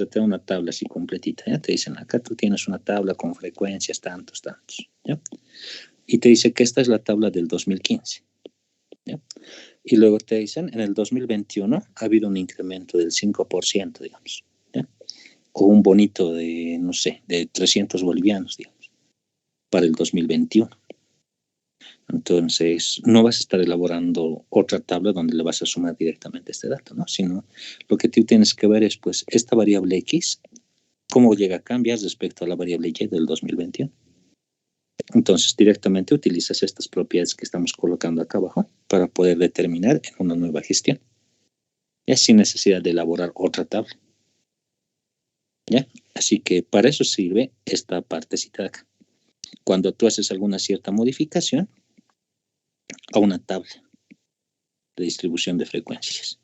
te da una tabla así completita, ¿ya? Te dicen, acá tú tienes una tabla con frecuencias, tantos, ¿ya? Y te dice que esta es la tabla del 2015, ¿ya? Y luego te dicen, en el 2021 ha habido un incremento del 5%, digamos, ¿ya? O un bonito de, no sé, de 300 bolivianos, digamos, para el 2021. Entonces, no vas a estar elaborando otra tabla donde le vas a sumar directamente este dato, ¿no? Sino lo que tú tienes que ver es, pues, esta variable X, cómo llega a cambiar respecto a la variable Y del 2021. Entonces, directamente utilizas estas propiedades que estamos colocando acá abajo para poder determinar en una nueva gestión. Ya sin necesidad de elaborar otra tabla. ¿Ya? Así que para eso sirve esta partecita de acá. Cuando tú haces alguna cierta modificación a una tabla de distribución de frecuencias.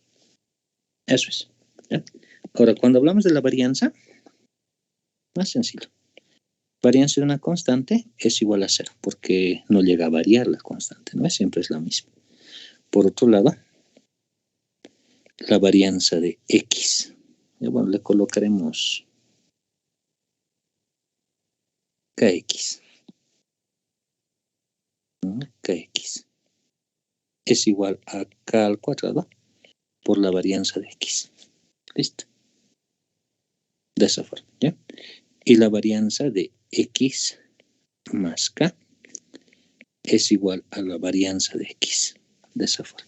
Eso es. ¿Ya? Ahora, cuando hablamos de la varianza, más sencillo. Varianza de una constante es igual a 0, porque no llega a variar la constante, ¿no? Siempre es la misma. Por otro lado, la varianza de X. Y bueno, le colocaremos Kx. Kx es igual a K al cuadrado por la varianza de X. ¿Listo? De esa forma, ¿ya? Y la varianza de X más K es igual a la varianza de X. De esa forma.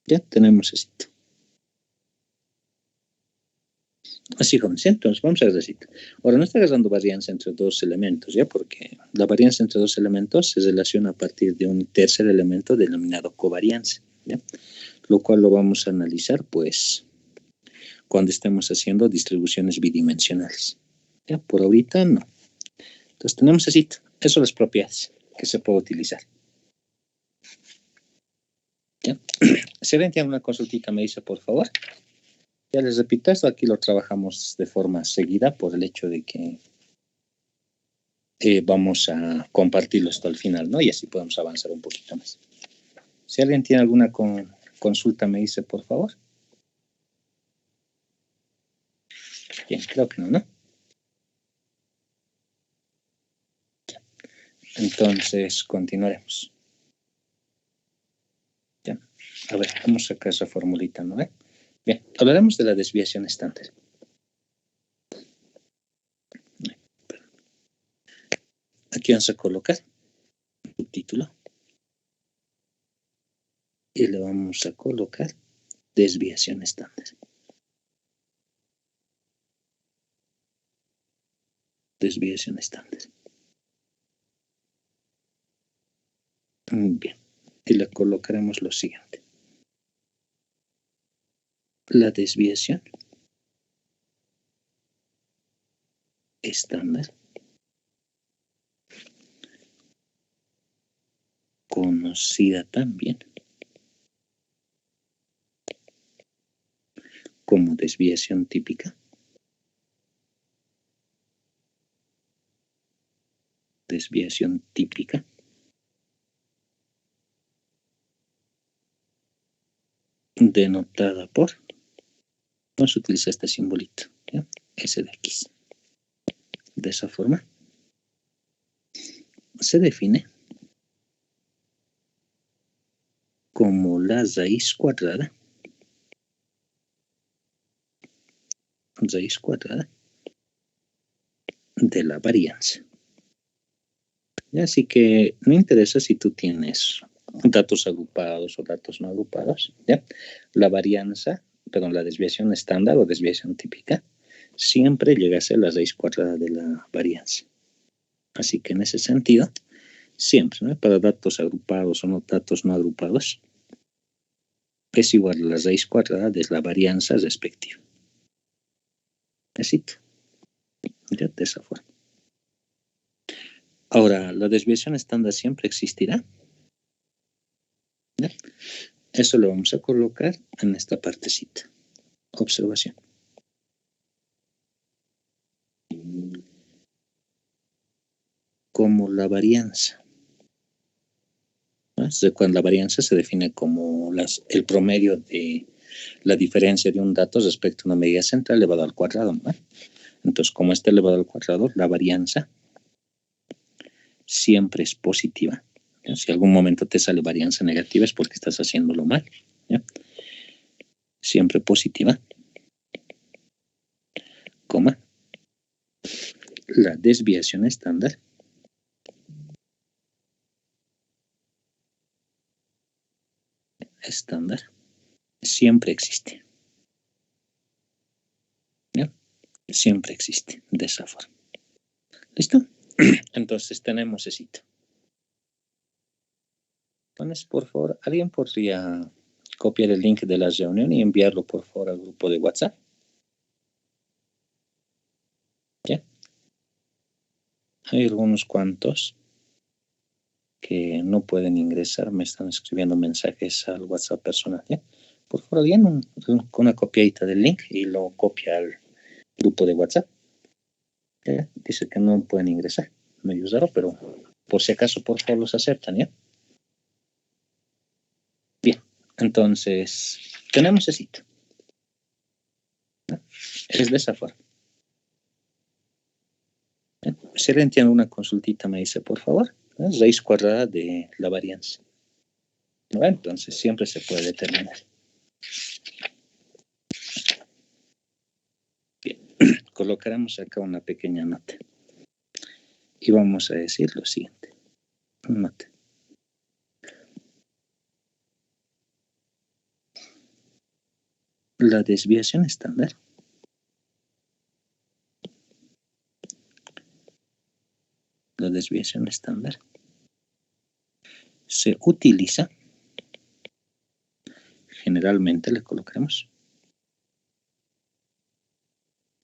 Ya tenemos esto. Así como, ¿sí? Entonces, vamos a ver así. Ahora, no está agarrando varianza entre dos elementos, ¿ya? Porque la varianza entre dos elementos se relaciona a partir de un tercer elemento denominado covarianza, ¿ya? Lo cual lo vamos a analizar, pues, cuando estemos haciendo distribuciones bidimensionales. ¿Ya? Por ahorita, no. Entonces, tenemos así, eso son las propiedades que se puede utilizar. ¿Ya? Si alguien tiene una consultita, me dice, por favor. Ya les repito, esto aquí lo trabajamos de forma seguida por el hecho de que vamos a compartirlo hasta el final, ¿no? Y así podemos avanzar un poquito más. Si alguien tiene alguna consulta, me dice, por favor. Bien, creo que no, ¿no? Entonces, continuaremos. Ya. A ver, vamos a sacar esa formulita, ¿no? Bien, hablaremos de la desviación estándar. Aquí vamos a colocar el título y le vamos a colocar desviación estándar. Desviación estándar. Bien, y le colocaremos lo siguiente. La desviación estándar conocida también como desviación típica, desviación típica, denotada por, vamos a utilizar este simbolito, ¿ya? S de X. De esa forma se define como la raíz cuadrada de la varianza. Así que no interesa si tú tienes datos agrupados o datos no agrupados, ¿ya? La varianza, perdón, la desviación estándar o desviación típica siempre llega a ser la raíz cuadrada de la varianza. Así que en ese sentido, siempre, ¿no? Para datos agrupados o no datos no agrupados, es igual a la raíz cuadrada de la varianza respectiva. Así, ¿ya? De esa forma. Ahora, ¿la desviación estándar siempre existirá? ¿Ya? Eso lo vamos a colocar en esta partecita. Observación. Como la varianza. ¿No? Cuando la varianza se define como el promedio de la diferencia de un dato respecto a una medida central elevado al cuadrado, ¿no? Entonces, como está elevado al cuadrado, la varianza siempre es positiva. ¿Ya? Si algún momento te sale varianza negativa es porque estás haciéndolo mal. ¿Ya? Siempre positiva, coma, la desviación estándar siempre existe. ¿Ya? Siempre existe de esa forma. ¿Listo? Entonces tenemos ese sitio. Entonces, por favor, ¿alguien podría copiar el link de la reunión y enviarlo, por favor, al grupo de WhatsApp? ¿Ya? Hay algunos cuantos que no pueden ingresar, me están escribiendo mensajes al WhatsApp personal. ¿Ya? Por favor, alguien con una copiadita del link y lo copia al grupo de WhatsApp. ¿Ya? Dice que no pueden ingresar. Medio raro, pero por si acaso, por favor, los aceptan, ¿ya? Bien, entonces, tenemos ese sitio. ¿Ya? Es de esa forma. ¿Ya? Si alguien tiene una consultita, me dice, por favor, es raíz cuadrada de la varianza. ¿No? Entonces, siempre se puede determinar. Bien, colocaremos acá una pequeña nota. Y vamos a decir lo siguiente. Nota. La desviación estándar se utiliza, generalmente le colocaremos,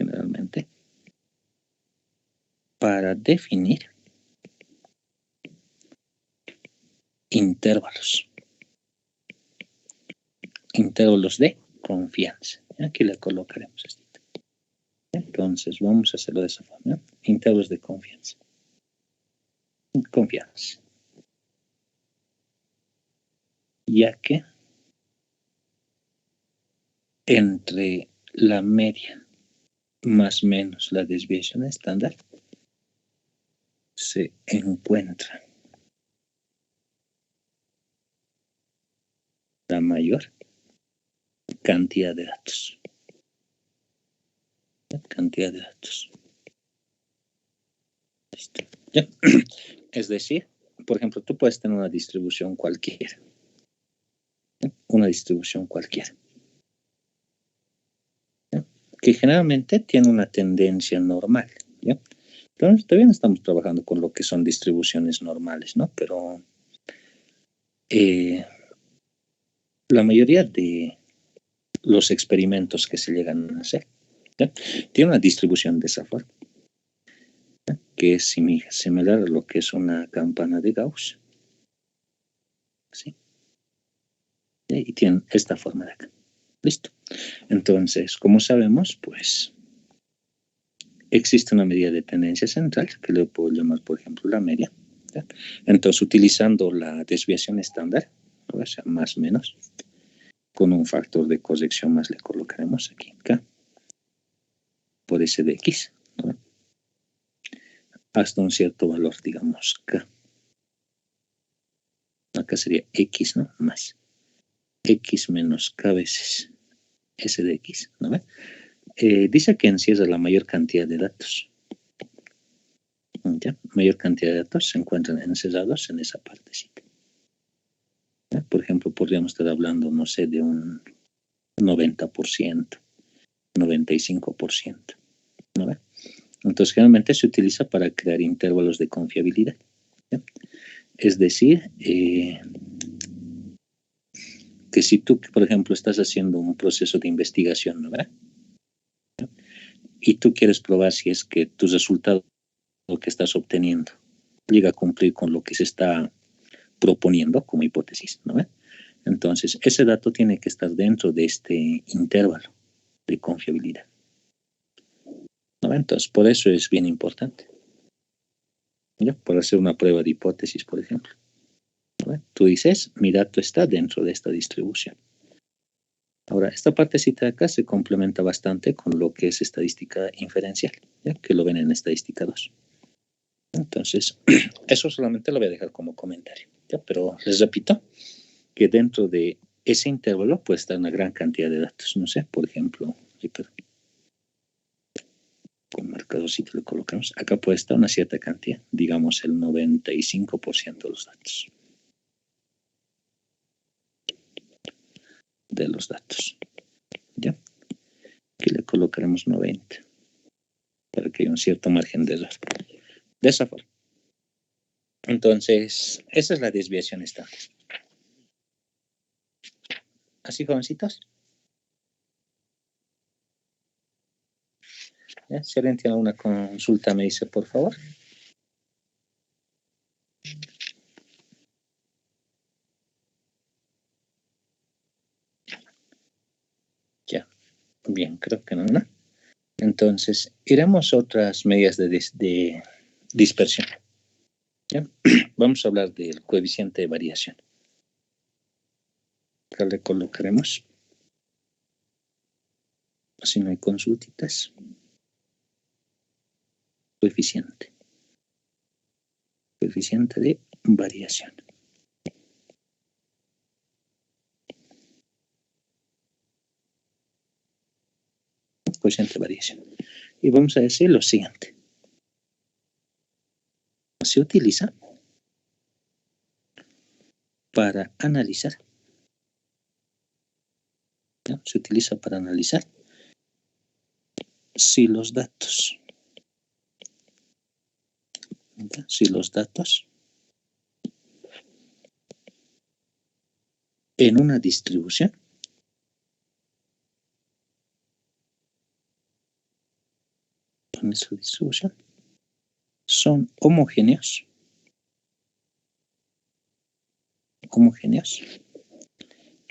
generalmente, para definir intervalos de confianza. Aquí le colocaremos esto. Entonces vamos a hacerlo de esa forma. Intervalos de confianza. Ya que entre la media más menos la desviación estándar se encuentra la mayor cantidad de datos. Listo. ¿Ya? Es decir, por ejemplo, tú puedes tener una distribución cualquiera. ¿Ya? Que generalmente tiene una tendencia normal. ¿Ya? Entonces, todavía no estamos trabajando con lo que son distribuciones normales, ¿no? Pero la mayoría de los experimentos que se llegan a hacer, ¿ya? Tiene una distribución de esa forma, ¿ya? Que es similar a lo que es una campana de Gauss. ¿Sí? Y tienen esta forma de acá. Listo. Entonces, como sabemos, pues existe una medida de tendencia central, que le puedo llamar, por ejemplo, la media. ¿Ya? Entonces, utilizando la desviación estándar, o sea, más o menos, con un factor de corrección más le colocaremos aquí, acá, por S de X, ¿no? Hasta un cierto valor, digamos, K. Acá sería X, ¿no? Más X menos K veces S de X, ¿no? Dice que encierra la mayor cantidad de datos. ¿Ya? Mayor cantidad de datos se encuentran encerrados en esa partecita. ¿Ya? Por ejemplo, podríamos estar hablando, no sé, de un 90%, 95%. ¿No? Entonces, generalmente se utiliza para crear intervalos de confiabilidad. ¿Ya? Es decir, que si tú, por ejemplo, estás haciendo un proceso de investigación, ¿no? ¿Verdad? Y tú quieres probar si es que tus resultados que estás obteniendo llega a cumplir con lo que se está proponiendo como hipótesis, ¿no? Entonces, ese dato tiene que estar dentro de este intervalo de confiabilidad, ¿no? Entonces, por eso es bien importante, ¿ya? Por hacer una prueba de hipótesis, por ejemplo, ¿no? Tú dices, mi dato está dentro de esta distribución. Ahora, esta partecita de acá se complementa bastante con lo que es estadística inferencial, ¿ya? Que lo ven en estadística 2. Entonces, eso solamente lo voy a dejar como comentario, ¿ya? Pero les repito que dentro de ese intervalo puede estar una gran cantidad de datos. No sé, por ejemplo, con marcadorcito le colocamos. Acá puede estar una cierta cantidad, digamos el 95% de los datos. ¿Ya? Aquí le colocaremos 90 para que haya un cierto margen de error. De esa forma. Entonces, esa es la desviación estándar. ¿Así, jovencitos? ¿Ya? Si alguien tiene alguna consulta, me dice, por favor. Ya. Bien, creo que no, ¿no? Entonces, iremos a otras medidas de dispersión. ¿Ya? Vamos a hablar del coeficiente de variación. Acá le colocaremos. Si no hay consultitas. Coeficiente de variación. Coeficiente de variación. Y vamos a decir lo siguiente. Se utiliza para analizar. ¿No? Se utiliza para analizar si los datos en una distribución son homogéneos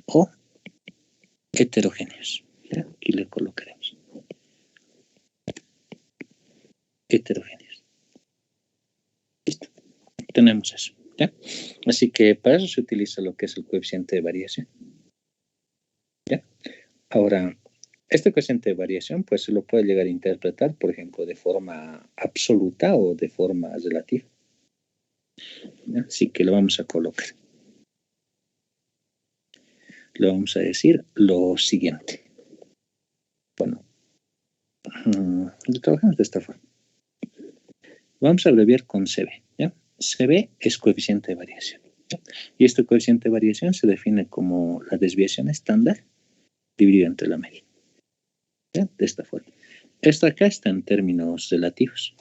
o heterogéneos. ¿Ya? Aquí le colocaremos heterogéneos. Listo. Tenemos eso. ¿Ya? Así que para eso se utiliza lo que es el coeficiente de variación. ¿Ya? Ahora, este coeficiente de variación pues se lo puede llegar a interpretar, por ejemplo, de forma absoluta o de forma relativa. ¿Ya? Así que lo vamos a colocar. Le vamos a decir lo siguiente. Bueno, lo trabajamos de esta forma. Vamos a abreviar con CB. ¿Ya? CB es coeficiente de variación. ¿Ya? Y este coeficiente de variación se define como la desviación estándar dividida entre la media. ¿Ya? De esta forma. Esto acá está en términos relativos.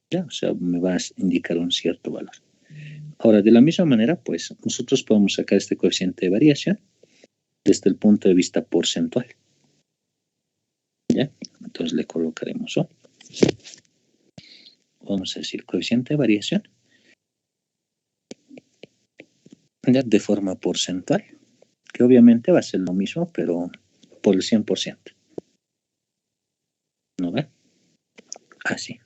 ¿Ya? O sea, me va a indicar un cierto valor. Ahora, de la misma manera, pues nosotros podemos sacar este coeficiente de variación desde el punto de vista porcentual. ¿Ya? Entonces le colocaremos O. Vamos a decir coeficiente de variación ¿ya? De forma porcentual, que obviamente va a ser lo mismo, pero por el 100%. ¿No ve? Así.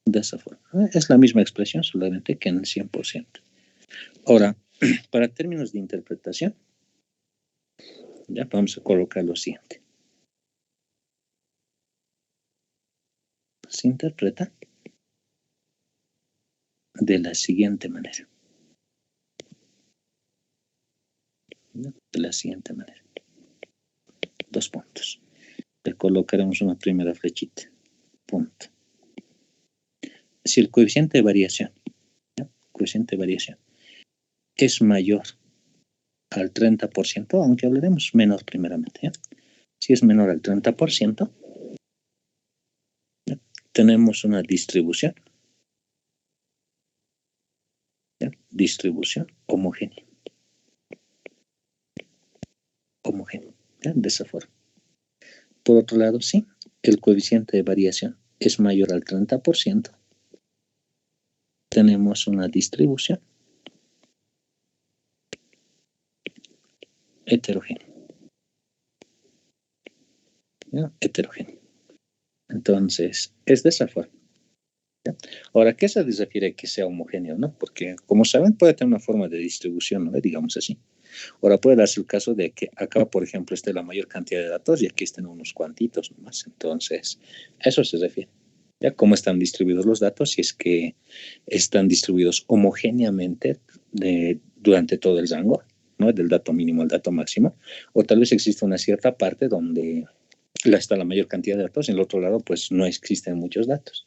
De esa forma. Es la misma expresión, solamente que en el 100%. Ahora, para términos de interpretación, ya vamos a colocar lo siguiente. Se interpreta de la siguiente manera. ¿No? De la siguiente manera. 2 puntos. Le colocaremos una primera flechita. Punto. Si el coeficiente de variación, ¿ya? Coeficiente de variación es mayor al 30%, aunque hablaremos menor primeramente, ¿ya? Si es menor al 30%, ¿ya? Tenemos una distribución, ¿ya? Distribución homogénea. ¿Ya? De esa forma. Por otro lado, si el coeficiente de variación es mayor al 30%, tenemos una distribución heterogénea. ¿Ya? Heterogénea. Entonces, es de esa forma. ¿Ya? Ahora, ¿qué se refiere a que sea homogéneo, no? Porque, como saben, puede tener una forma de distribución, ¿no? Digamos así. Ahora puede darse el caso de que acá, por ejemplo, esté la mayor cantidad de datos y aquí estén unos cuantitos nomás. Entonces, a eso se refiere. ¿Ya? ¿Cómo están distribuidos los datos? Si es que están distribuidos homogéneamente durante todo el rango, ¿no? Del dato mínimo al dato máximo. O tal vez existe una cierta parte donde está la mayor cantidad de datos y en el otro lado, pues, no existen muchos datos.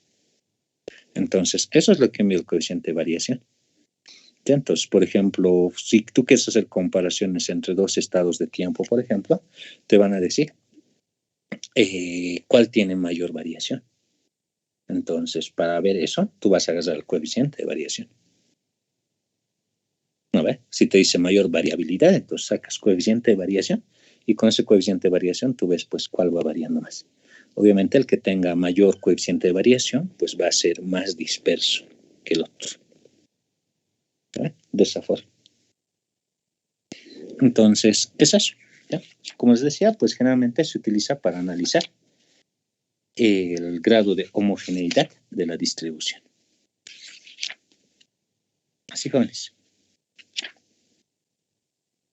Entonces, eso es lo que mide el coeficiente de variación. Entonces, por ejemplo, si tú quieres hacer comparaciones entre dos estados de tiempo, por ejemplo, te van a decir cuál tiene mayor variación. Entonces, para ver eso, tú vas a agarrar el coeficiente de variación. ¿No ve? Si te dice mayor variabilidad, entonces sacas coeficiente de variación y con ese coeficiente de variación tú ves pues cuál va variando más. Obviamente el que tenga mayor coeficiente de variación pues va a ser más disperso que el otro. ¿Ve? De esa forma. Entonces, es eso. ¿Ya? Como les decía, pues generalmente se utiliza para analizar el grado de homogeneidad de la distribución. Así, jóvenes.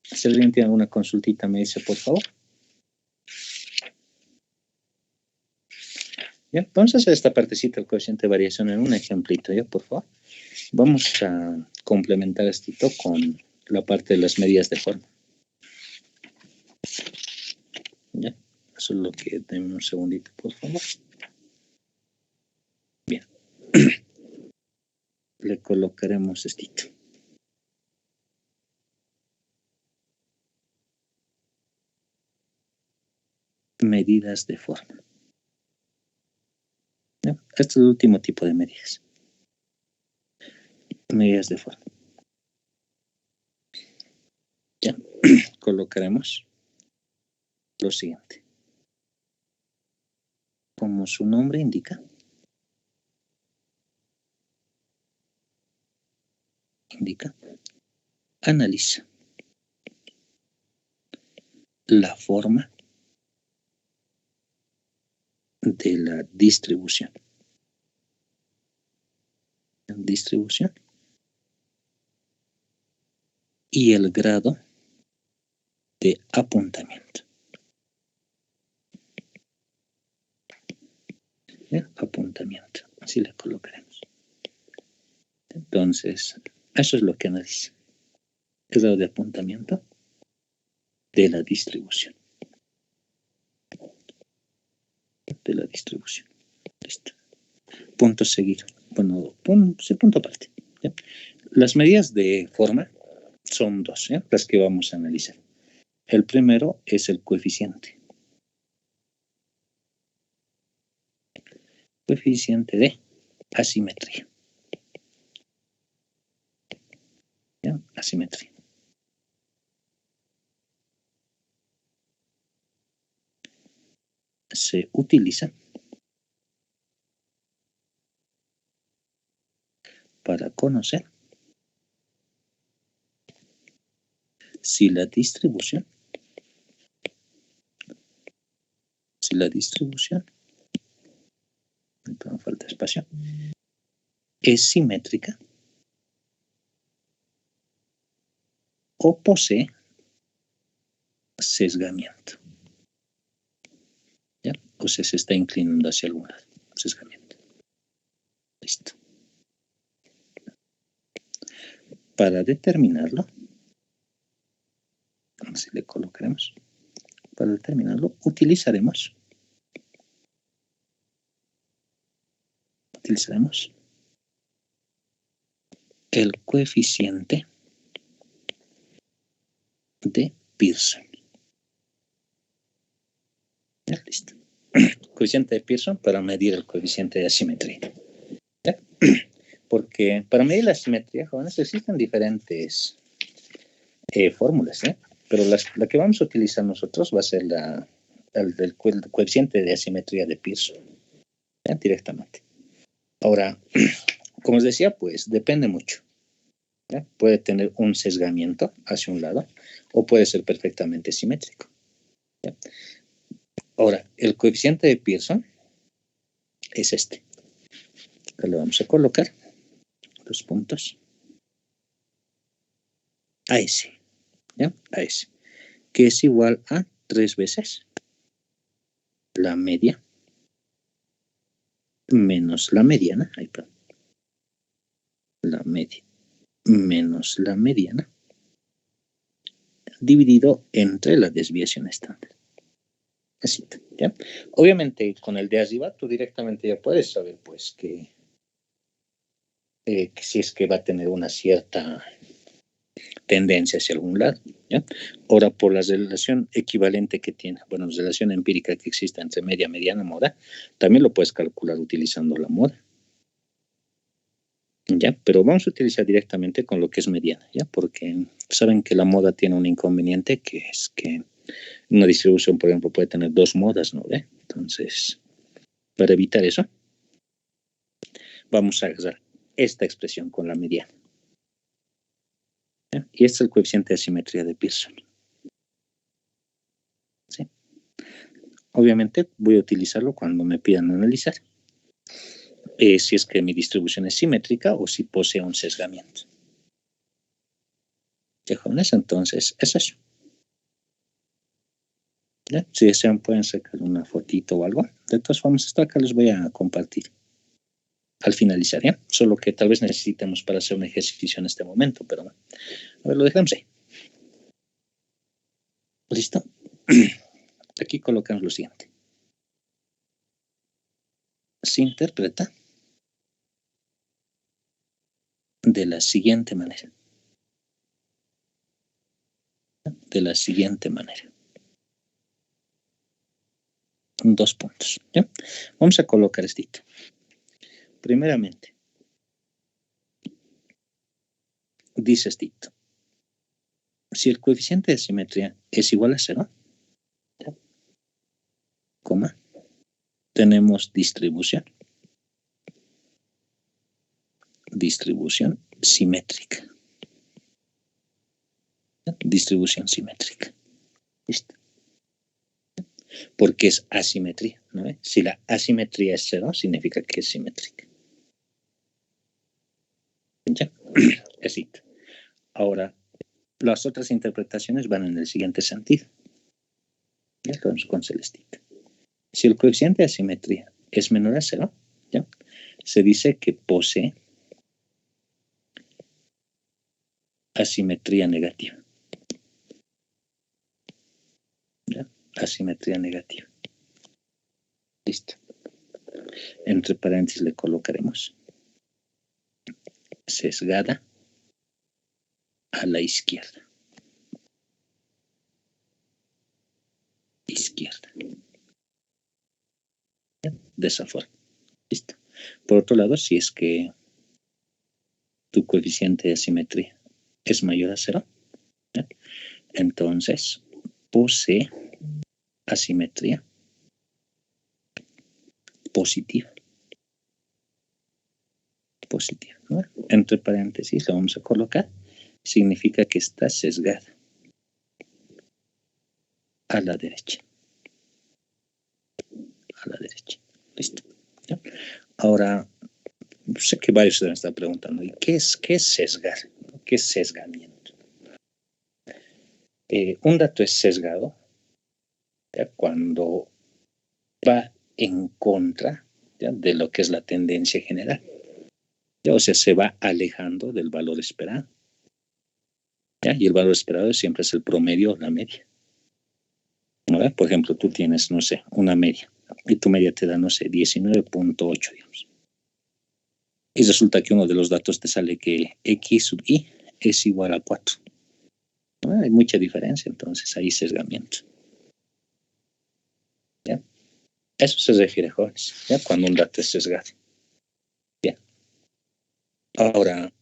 Si alguien tiene alguna consultita, me dice, por favor. Bien, vamos a hacer esta partecita del coeficiente de variación en un ejemplito, ¿ya? Por favor. Vamos a complementar esto con la parte de las medidas de forma. ¿Ya? Eso es lo que... Denme un segundito, por favor. Bien. Le colocaremos esto. Medidas de forma. ¿Ya? Este es el último tipo de medidas. Medidas de forma. Ya. Colocaremos lo siguiente. Como su nombre indica, analiza la forma de la distribución. Y el grado de apuntamiento. Apuntamiento, así le colocaremos. Entonces, eso es lo que analiza. El grado de apuntamiento de la distribución. Listo. Punto seguido. Bueno, punto aparte. ¿Ya? Las medidas de forma son dos, ¿ya? Las que vamos a analizar. El primero es el coeficiente. Coeficiente de asimetría. ¿Ya? Asimetría. Se utiliza para conocer si la distribución no falta espacio, es simétrica o posee sesgamiento. ¿Ya? O sea, se está inclinando hacia algún lado. Sesgamiento. Listo. Para determinarlo, así le colocaremos. Para determinarlo, utilizaremos el coeficiente de Pearson. ¿Ya? Listo. Coeficiente de Pearson para medir el coeficiente de asimetría. ¿Ya? Porque para medir la asimetría, jóvenes, existen diferentes fórmulas, ¿eh? Pero la que vamos a utilizar nosotros va a ser el coeficiente de asimetría de Pearson, ¿ya? Directamente. Ahora, como os decía, pues depende mucho. ¿Ya? Puede tener un sesgamiento hacia un lado o puede ser perfectamente simétrico. ¿Ya? Ahora, el coeficiente de Pearson es este. Acá le vamos a colocar los puntos a S, ¿ya? A S, que es igual a 3 veces la media menos la mediana, la media menos la mediana, dividido entre la desviación estándar. Así, ¿ya? Obviamente, con el de arriba, tú directamente ya puedes saber, pues, que si es que va a tener una cierta tendencia hacia algún lado, ¿ya? Ahora, por la relación equivalente que tiene, bueno, relación empírica que existe entre media, mediana, moda, también lo puedes calcular utilizando la moda, ¿ya? Pero vamos a utilizar directamente con lo que es mediana, ¿ya? Porque saben que la moda tiene un inconveniente, que es que una distribución, por ejemplo, puede tener 2 modas, ¿no? ¿Ve? Entonces, para evitar eso, vamos a agarrar esta expresión con la mediana, ¿ya? Y este es el coeficiente de asimetría de Pearson, ¿sí? Obviamente voy a utilizarlo cuando me pidan analizar si es que mi distribución es simétrica o si posee un sesgamiento. ¿Ya, jóvenes? Entonces, es eso. ¿Ya? Si desean pueden sacar una fotito o algo. De todas formas, esto acá les voy a compartir al finalizar, ¿ya? Solo que tal vez necesitemos para hacer un ejercicio en este momento, pero bueno. A ver, lo dejamos ahí. ¿Listo? Aquí colocamos lo siguiente. Se interpreta de la siguiente manera. De la siguiente manera. 2 puntos, ¿ya? Vamos a colocar esto. Primeramente, dice esto. Si el coeficiente de simetría es igual a 0, ¿ya? Coma, tenemos distribución simétrica. ¿Ya? Distribución simétrica. ¿Listo? Porque es asimetría, ¿no? Si la asimetría es 0, significa que es simétrica. ¿Ya? Así. Ahora, las otras interpretaciones van en el siguiente sentido. Ya lo vemos con celestita. Si el coeficiente de asimetría es menor a 0, ¿ya? Se dice que posee asimetría negativa. ¿Ya? Asimetría negativa. Listo. Entre paréntesis le colocaremos sesgada a la izquierda. ¿Ya? De esa forma. Listo. Por otro lado, si es que tu coeficiente de asimetría es mayor a 0, ¿ya? Entonces posee asimetría positiva. ¿No? Entre paréntesis lo vamos a colocar. Significa que está sesgada a la derecha. Listo. ¿Ya? Ahora, sé que varios se están preguntando, ¿y qué es sesgar? ¿Qué es sesgamiento? Un dato es sesgado, ¿ya? Cuando va en contra, ¿ya? De lo que es la tendencia general. ¿Ya? O sea, se va alejando del valor esperado. ¿Ya? Y el valor esperado siempre es el promedio o la media. ¿No? Por ejemplo, tú tienes, no sé, una media, y tu media te da, no sé, 19.8, digamos. Y resulta que uno de los datos te sale que X sub Y es igual a 4. ¿No? Hay mucha diferencia, entonces hay sesgamiento. ¿Ya? Eso se refiere, jóvenes, ¿ya? Cuando un dato es sesgado. Bien. Ahora,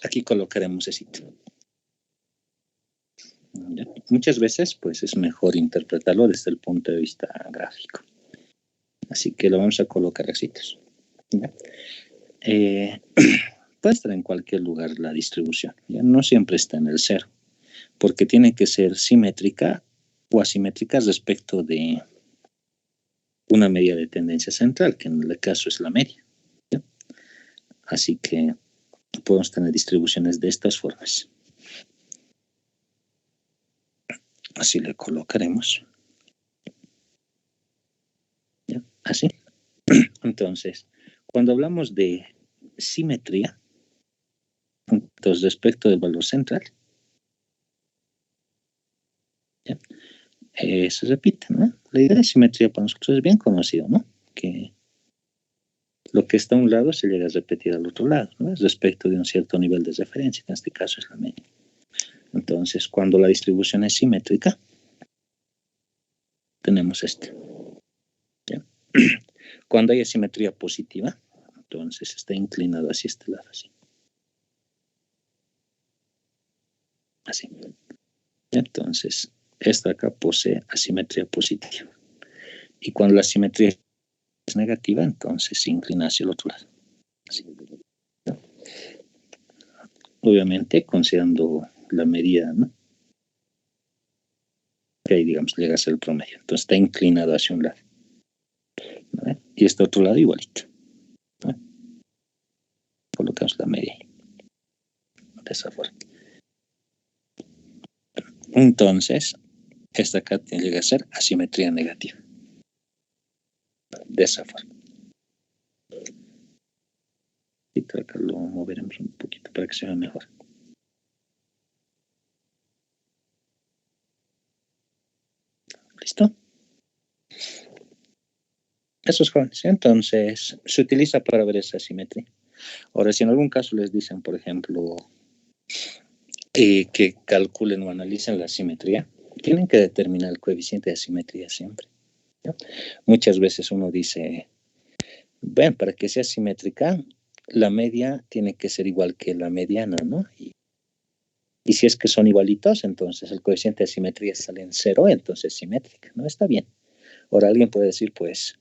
aquí colocaremos ese sitio. ¿Ya? Muchas veces, pues es mejor interpretarlo desde el punto de vista gráfico. Así que lo vamos a colocar así. ¿Ya? Puede estar en cualquier lugar la distribución, ¿ya? No siempre está en el 0, porque tiene que ser simétrica o asimétrica respecto de una media de tendencia central, que en el caso es la media, ¿ya? Así que podemos tener distribuciones de estas formas. Así le colocaremos. ¿Ya? Así. Entonces, cuando hablamos de simetría, entonces respecto del valor central, ¿ya? Se repite, ¿no? La idea de simetría para nosotros es bien conocido, ¿no? Que lo que está a un lado se llega a repetir al otro lado, ¿no? Respecto de un cierto nivel de referencia, que en este caso es la media. Entonces, cuando la distribución es simétrica, tenemos este. ¿Ya? Cuando hay asimetría positiva, entonces está inclinado hacia este lado, así. Así. Entonces, esta acá posee asimetría positiva. Y cuando la asimetría es negativa, entonces se inclina hacia el otro lado. Así. Obviamente, considerando la medida, ¿no? Que ahí, digamos, llega a ser el promedio. Entonces está inclinado hacia un lado. ¿No? Y este otro lado igualito. ¿No? Colocamos la media ahí. De esa forma. Entonces, esta acá llega a ser asimetría negativa. De esa forma. Y acá lo moveremos un poquito para que se vea mejor. ¿Listo? Eso es jóvenes. Entonces, se utiliza para ver esa asimetría. Ahora, si en algún caso les dicen, por ejemplo, que calculen o analicen la asimetría, tienen que determinar el coeficiente de asimetría siempre. ¿No? Muchas veces uno dice, bueno, para que sea simétrica, la media tiene que ser igual que la mediana, ¿no? Y si es que son igualitos, entonces el coeficiente de simetría sale en 0, entonces simétrica, ¿no? Está bien. Ahora alguien puede decir, pues,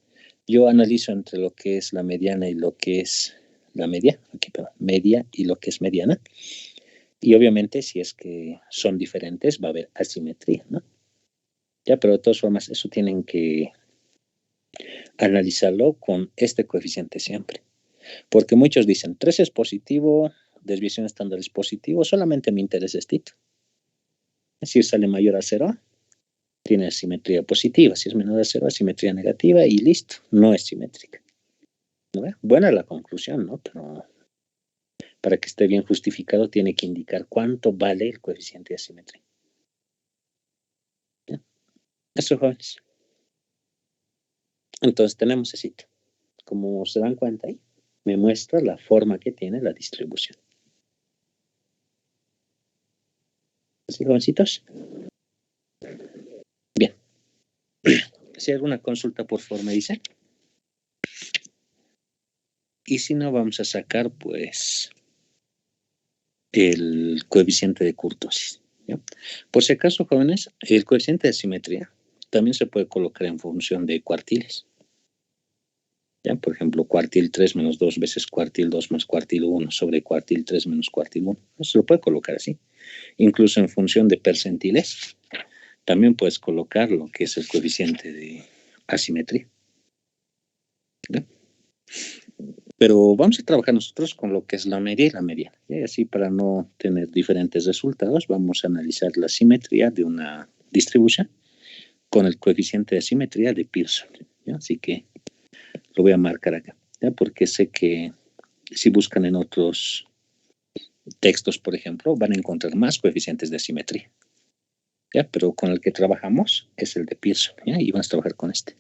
yo analizo entre lo que es la mediana y lo que es la media, aquí, perdón, media y lo que es mediana, y obviamente si es que son diferentes va a haber asimetría, ¿no? Ya, pero de todas formas eso tienen que analizarlo con este coeficiente siempre, porque muchos dicen 3 es positivo, desviación estándar es positivo, solamente me interesa este. Si sale mayor a 0, tiene simetría positiva, si es menor a 0, simetría negativa y listo, no es simétrica. ¿No? Buena la conclusión, ¿no? Pero para que esté bien justificado tiene que indicar cuánto vale el coeficiente de asimetría. ¿Ya? Eso, jóvenes. Entonces tenemos ese sitio. Como se dan cuenta ahí, me muestra la forma que tiene la distribución. ¿Así, jovencitos? Bien. Si hay alguna consulta, por favor, me dicen. Y si no, vamos a sacar, pues, el coeficiente de kurtosis. ¿Ya? Por si acaso, jóvenes, el coeficiente de simetría también se puede colocar en función de cuartiles. ¿Ya? Por ejemplo, cuartil 3 menos 2 veces cuartil 2 más cuartil 1 sobre cuartil 3 menos cuartil 1. Se lo puede colocar así. Incluso en función de percentiles, también puedes colocar lo que es el coeficiente de asimetría. ¿Ya? Pero vamos a trabajar nosotros con lo que es la media y la mediana. Y así, para no tener diferentes resultados, vamos a analizar la simetría de una distribución con el coeficiente de simetría de Pearson. ¿Ya? Así que lo voy a marcar acá, ¿ya? Porque sé que si buscan en otros textos, por ejemplo, van a encontrar más coeficientes de simetría. ¿Ya? Pero con el que trabajamos es el de Pearson. ¿Ya? Y vamos a trabajar con este.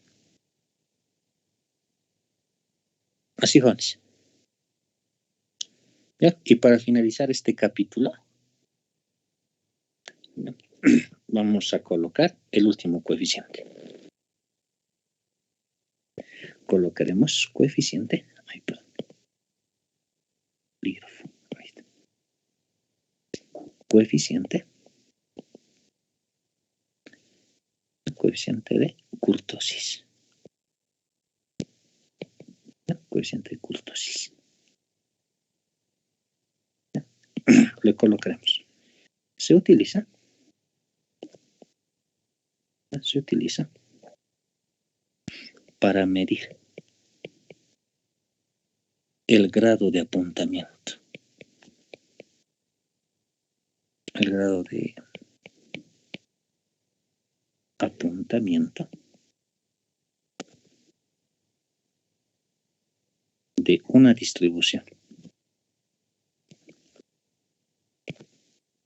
Así, jóvenes. ¿Ya? Y para finalizar este capítulo, ¿ya? Vamos a colocar el último coeficiente. Colocaremos coeficiente. Ay, perdón. Ahí está. Coeficiente. Coeficiente de kurtosis. ¿Ya? Coeficiente de kurtosis. ¿Ya? Le colocaremos. Se utiliza para medir el grado de apuntamiento. El grado de apuntamiento de una distribución.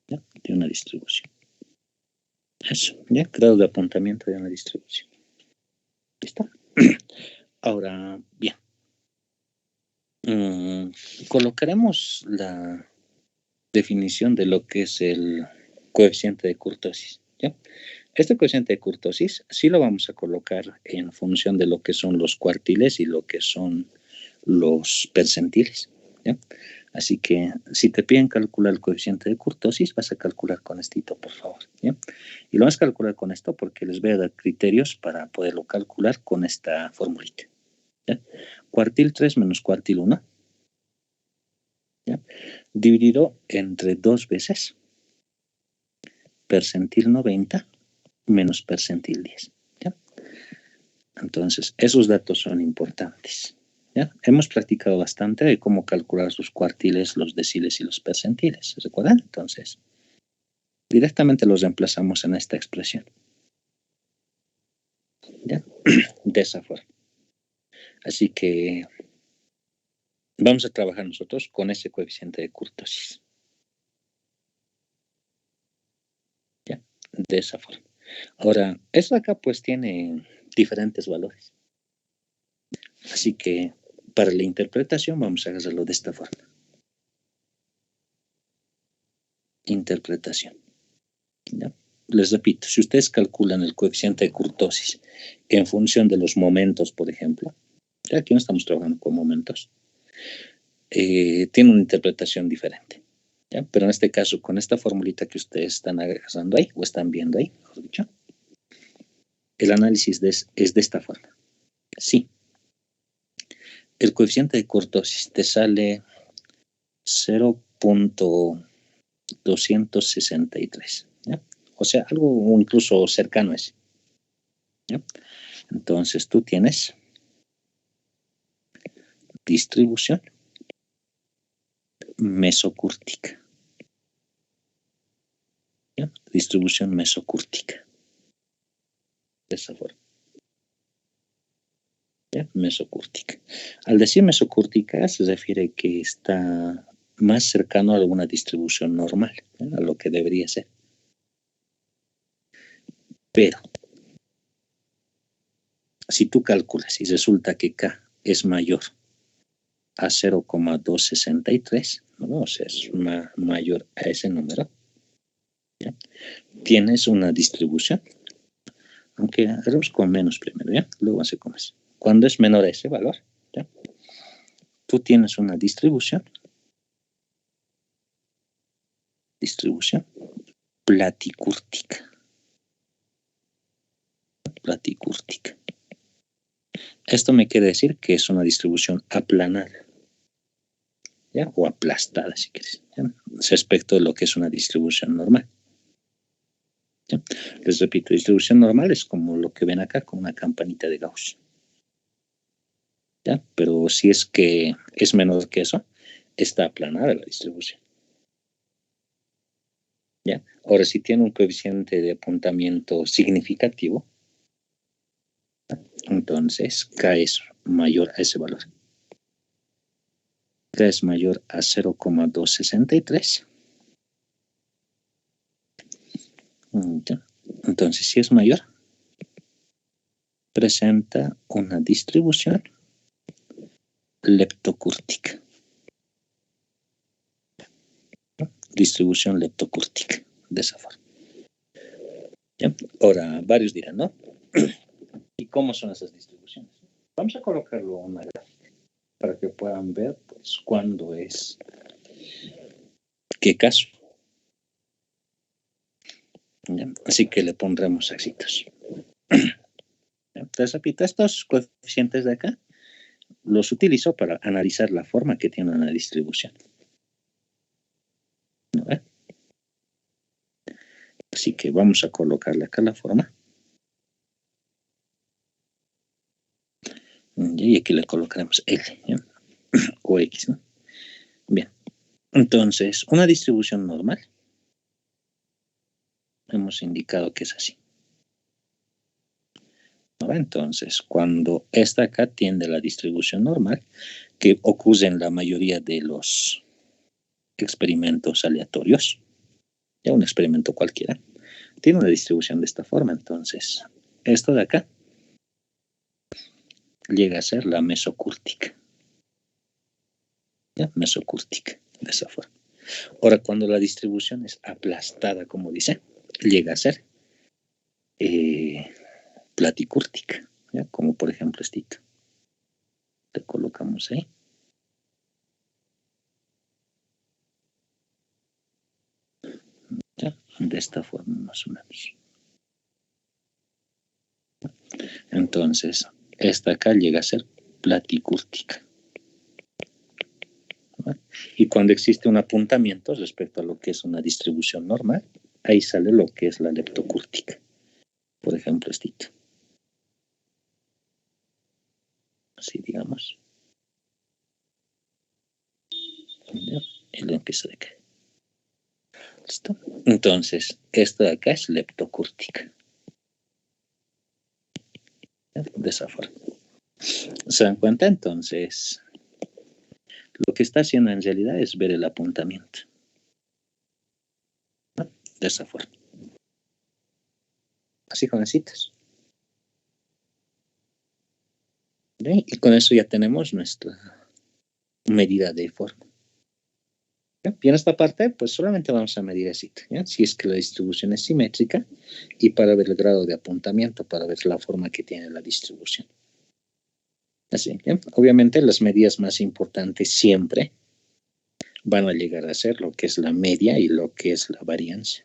¿Ya? De una distribución. Eso, ¿ya? Grado de apuntamiento de una distribución. ¿Listo? Ahora, bien. Colocaremos la definición de lo que es el coeficiente de kurtosis. ¿Ya? Este coeficiente de kurtosis sí lo vamos a colocar en función de lo que son los cuartiles y lo que son los percentiles. ¿Ya? Así que si te piden calcular el coeficiente de kurtosis, vas a calcular con esto, por favor. ¿Ya? Y lo vas a calcular con esto porque les voy a dar criterios para poderlo calcular con esta formulita. ¿Ya? Cuartil 3 menos cuartil 1. ¿Ya? Dividido entre 2 veces percentil 90 menos percentil 10. ¿Ya? Entonces, esos datos son importantes. ¿Ya? Hemos practicado bastante de cómo calcular sus cuartiles, los deciles y los percentiles. ¿Se recuerdan? Entonces, directamente los reemplazamos en esta expresión. ¿Ya? De esa forma. Así que vamos a trabajar nosotros con ese coeficiente de kurtosis. ¿Ya? De esa forma. Ahora, esto acá pues tiene diferentes valores. Así que para la interpretación vamos a hacerlo de esta forma. Interpretación. ¿Ya? Les repito, si ustedes calculan el coeficiente de kurtosis en función de los momentos, por ejemplo, ya aquí no estamos trabajando con momentos, tiene una interpretación diferente. ¿Ya? Pero en este caso, con esta formulita que ustedes están agarrando ahí, o están viendo ahí, mejor dicho, el análisis es de esta forma. Sí, el coeficiente de kurtosis te sale 0.263. ¿Ya? O sea, algo incluso cercano a ese. ¿Ya? Entonces tú tienes distribución mesocúrtica. ¿Ya? Distribución mesocúrtica. De esa forma. ¿Ya? Mesocúrtica. Al decir mesocúrtica se refiere que está más cercano a alguna distribución normal, ¿ya? A lo que debería ser. Pero si tú calculas y resulta que K es mayor a 0,263, ¿no? O sea, es mayor a ese número, ¿ya? Tienes una distribución, aunque haremos con menos primero, ¿ya? Luego hace con más. Cuando es menor a ese valor, ¿ya? Tú tienes una distribución platicúrtica. Platicúrtica. Esto me quiere decir que es una distribución aplanada, ¿ya? O aplastada, si quieres, ¿ya? Respecto de lo que es una distribución normal. ¿Ya? Les repito, distribución normal es como lo que ven acá con una campanita de Gauss. ¿Ya? Pero si es que es menor que eso, está aplanada la distribución. ¿Ya? Ahora, si tiene un coeficiente de apuntamiento significativo, entonces K es mayor a ese valor. K es mayor a 0,263. Entonces, si es mayor, presenta una distribución leptocúrtica. Distribución leptocúrtica, de esa forma. ¿Ya? Ahora, varios dirán, ¿no? ¿Y cómo son esas distribuciones? Vamos a colocarlo en una gráfica para que puedan ver, pues, cuándo es qué caso. ¿Ya? Así que le pondremos éxitos. Entonces, repito, estos coeficientes de acá los utilizo para analizar la forma que tiene una distribución. ¿No? Así que vamos a colocarle acá la forma. Y aquí le colocaremos L. ¿Ya? o X, ¿no? Bien, entonces, una distribución normal, hemos indicado que es así. ¿No? Entonces, cuando esta acá tiende a la distribución normal, que ocurre en la mayoría de los experimentos aleatorios, ya un experimento cualquiera, tiene una distribución de esta forma. Entonces, esto de acá llega a ser la mesocúrtica. ¿Ya? Mesocúrtica, de esa forma. Ahora, cuando la distribución es aplastada, como dice, llega a ser platicúrtica, ¿ya? Como por ejemplo estito. Te colocamos ahí. ¿Ya? De esta forma más o menos. Entonces, esta acá llega a ser platicúrtica. ¿Vale? Y cuando existe un apuntamiento respecto a lo que es una distribución normal, ahí sale lo que es la leptocúrtica. Por ejemplo, estito. Así digamos. ¿Ya? Y lo empiezo de acá. ¿Listo? Entonces, esta de acá es leptocúrtica. ¿Ya? De esa forma. ¿Se dan cuenta? Entonces, lo que está haciendo en realidad es ver el apuntamiento. ¿No? De esa forma. Así, jovencitas. ¿Sí? Y con eso ya tenemos nuestra medida de forma. ¿Ya? Y en esta parte, pues solamente vamos a medir así, ¿ya? Si es que la distribución es simétrica y para ver el grado de apuntamiento, para ver la forma que tiene la distribución. Así, ¿ya? Obviamente las medidas más importantes siempre van a llegar a ser lo que es la media y lo que es la varianza.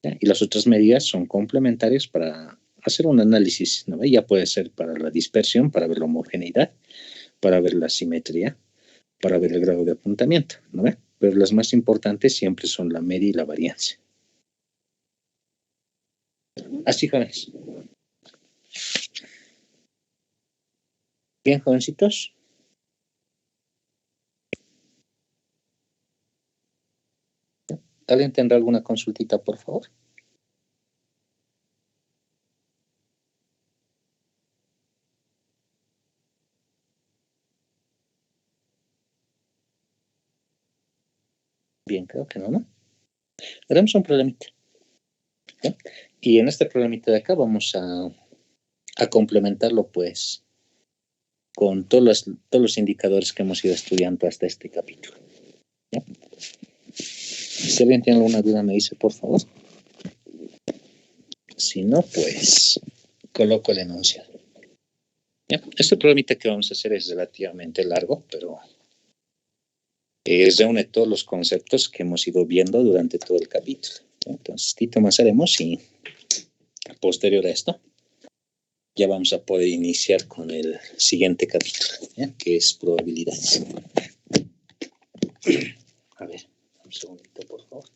¿Ya? Y las otras medidas son complementarias para hacer un análisis, ¿no? Ya puede ser para la dispersión, para ver la homogeneidad, para ver la simetría, para ver el grado de apuntamiento, ¿no ve? Pero las más importantes siempre son la media y la varianza. Así, jóvenes. Bien, jovencitos. ¿Alguien tendrá alguna consultita, por favor? Bien, creo que no, ¿no? Haremos un problemita. ¿Ya? Y en este problemita de acá vamos a complementarlo, pues, con todos los indicadores que hemos ido estudiando hasta este capítulo. ¿Ya? Si alguien tiene alguna duda, me dice, por favor. Si no, pues, coloco el enunciado. ¿Ya? Este problemita que vamos a hacer es relativamente largo, pero reúne todos los conceptos que hemos ido viendo durante todo el capítulo. ¿Ya? Entonces, Tito, más haremos y posterior a esto ya vamos a poder iniciar con el siguiente capítulo, ¿ya? Que es probabilidades. A ver, un segundito, por favor.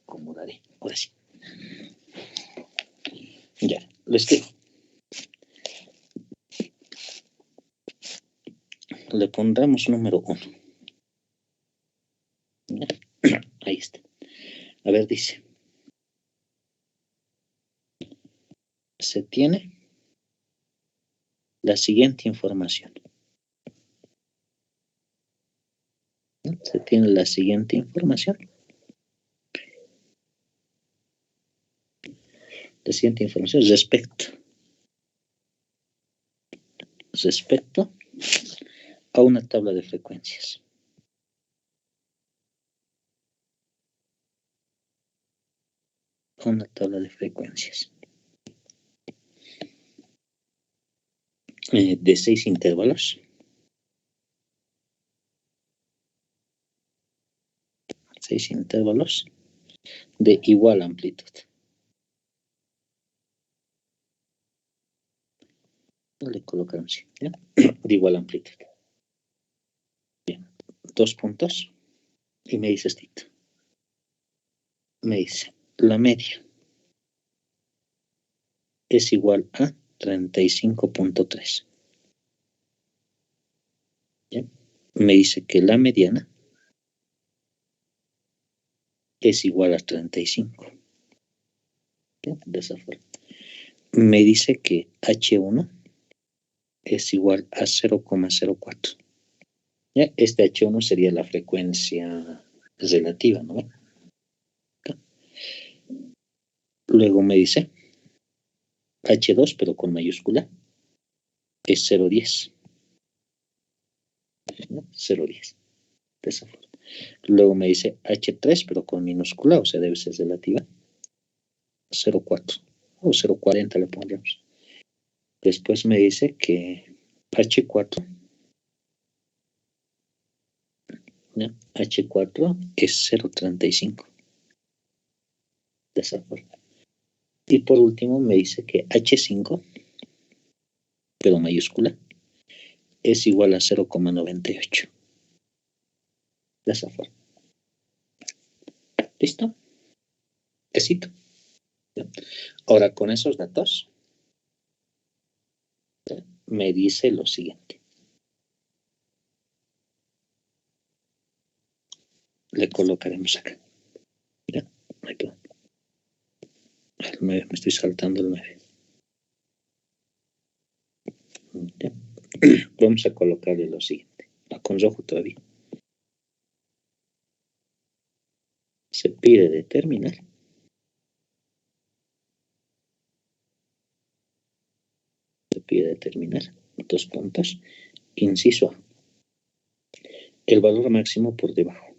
Acomodaré. Ahora sí. Ya, lo escribo. Le pondremos número 1. Ahí está. A ver, dice. Se tiene la siguiente información. Se tiene la siguiente información. La siguiente información respecto a una tabla de frecuencias. Una tabla de frecuencias. De 6 intervalos. 6 intervalos de igual amplitud. Le colocamos así, ¿ya? De igual amplitud. Bien, 2 puntos. Y me dice esto. Me dice, la media es igual a 35.3. me dice que la mediana es igual a 35. ¿Ya? De esa forma. Me dice que H1 es igual a 0,04. ¿Ya? Este H1 sería la frecuencia relativa, ¿no? Luego me dice H2, pero con mayúscula, es 0,10. ¿No? 0,10. De esa forma. Luego me dice H3, pero con minúscula, o sea, debe ser relativa, 0,4 o 0,40 le pondríamos. Después me dice que H4, ¿no? H4 es 0,35. De esa forma. Y por último me dice que H5, pero mayúscula, es igual a 0,98. De esa forma. ¿Listo? Éxito. Ahora, con esos datos, me dice lo siguiente. Le colocaremos acá. ¿Ya? Aquí. El 9, me estoy saltando el 9. ¿Ya? Vamos a colocarle lo siguiente. Con rojo todavía. Se pide determinar dos puntos. Inciso A. El valor máximo por debajo.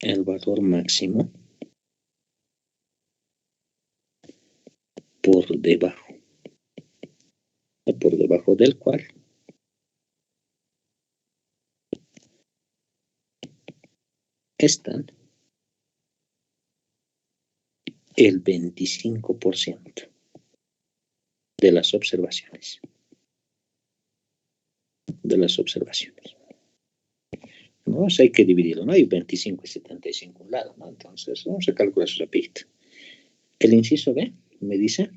El valor máximo por debajo del cual están el 25% de las observaciones. ¿No? O sea, hay que dividirlo, ¿no? Hay 25 y 75 a un lado, ¿no? Entonces, vamos a calcular eso rapidito. El inciso B me dice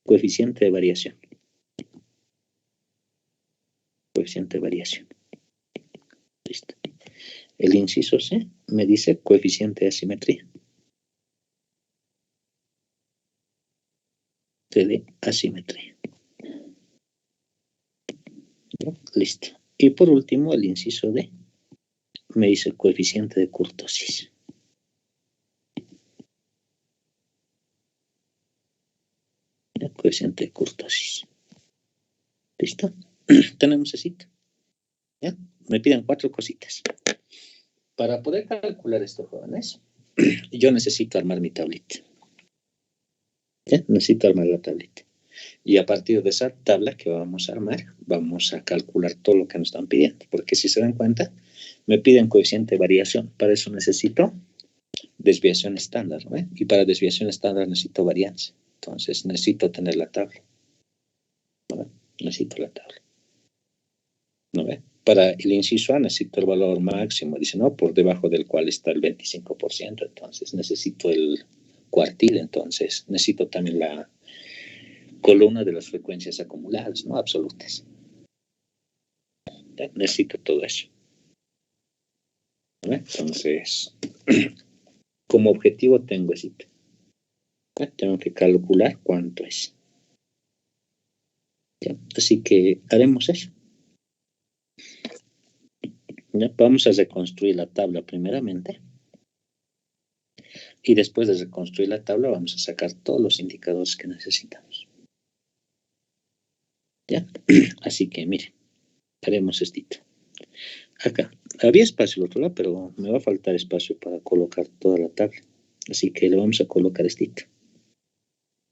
coeficiente de variación. Listo. El inciso C me dice coeficiente de asimetría. De asimetría. ¿No? Listo. Y por último, el inciso D me dice coeficiente de kurtosis. ¿No? Coeficiente de kurtosis. ¿Listo? Tenemos ese sitio. ¿Ya? Me piden 4 cositas. Para poder calcular esto, jóvenes, yo necesito armar mi tablita. ¿Ya? Necesito armar la tablita. Y a partir de esa tabla que vamos a armar, vamos a calcular todo lo que nos están pidiendo. Porque si se dan cuenta, me piden coeficiente de variación. Para eso necesito desviación estándar, ¿no? Y para desviación estándar necesito varianza. Entonces necesito tener la tabla. ¿No? Necesito la tabla. ¿No ve? Para el inciso A necesito el valor máximo. Dice, no, por debajo del cual está el 25%. Entonces necesito el cuartil. Entonces necesito también la columna de las frecuencias acumuladas, ¿no? Absolutas. ¿Ya? Necesito todo eso. ¿No? Entonces, como objetivo tengo ese. ¿Ya? Tengo que calcular cuánto es. ¿Ya? Así que haremos eso. ¿Ya? Vamos a reconstruir la tabla primeramente. Y después de reconstruir la tabla vamos a sacar todos los indicadores que necesitamos. ¿Ya? Así que miren, haremos esto. Acá, había espacio al otro lado, pero me va a faltar espacio para colocar toda la tabla. Así que le vamos a colocar esto.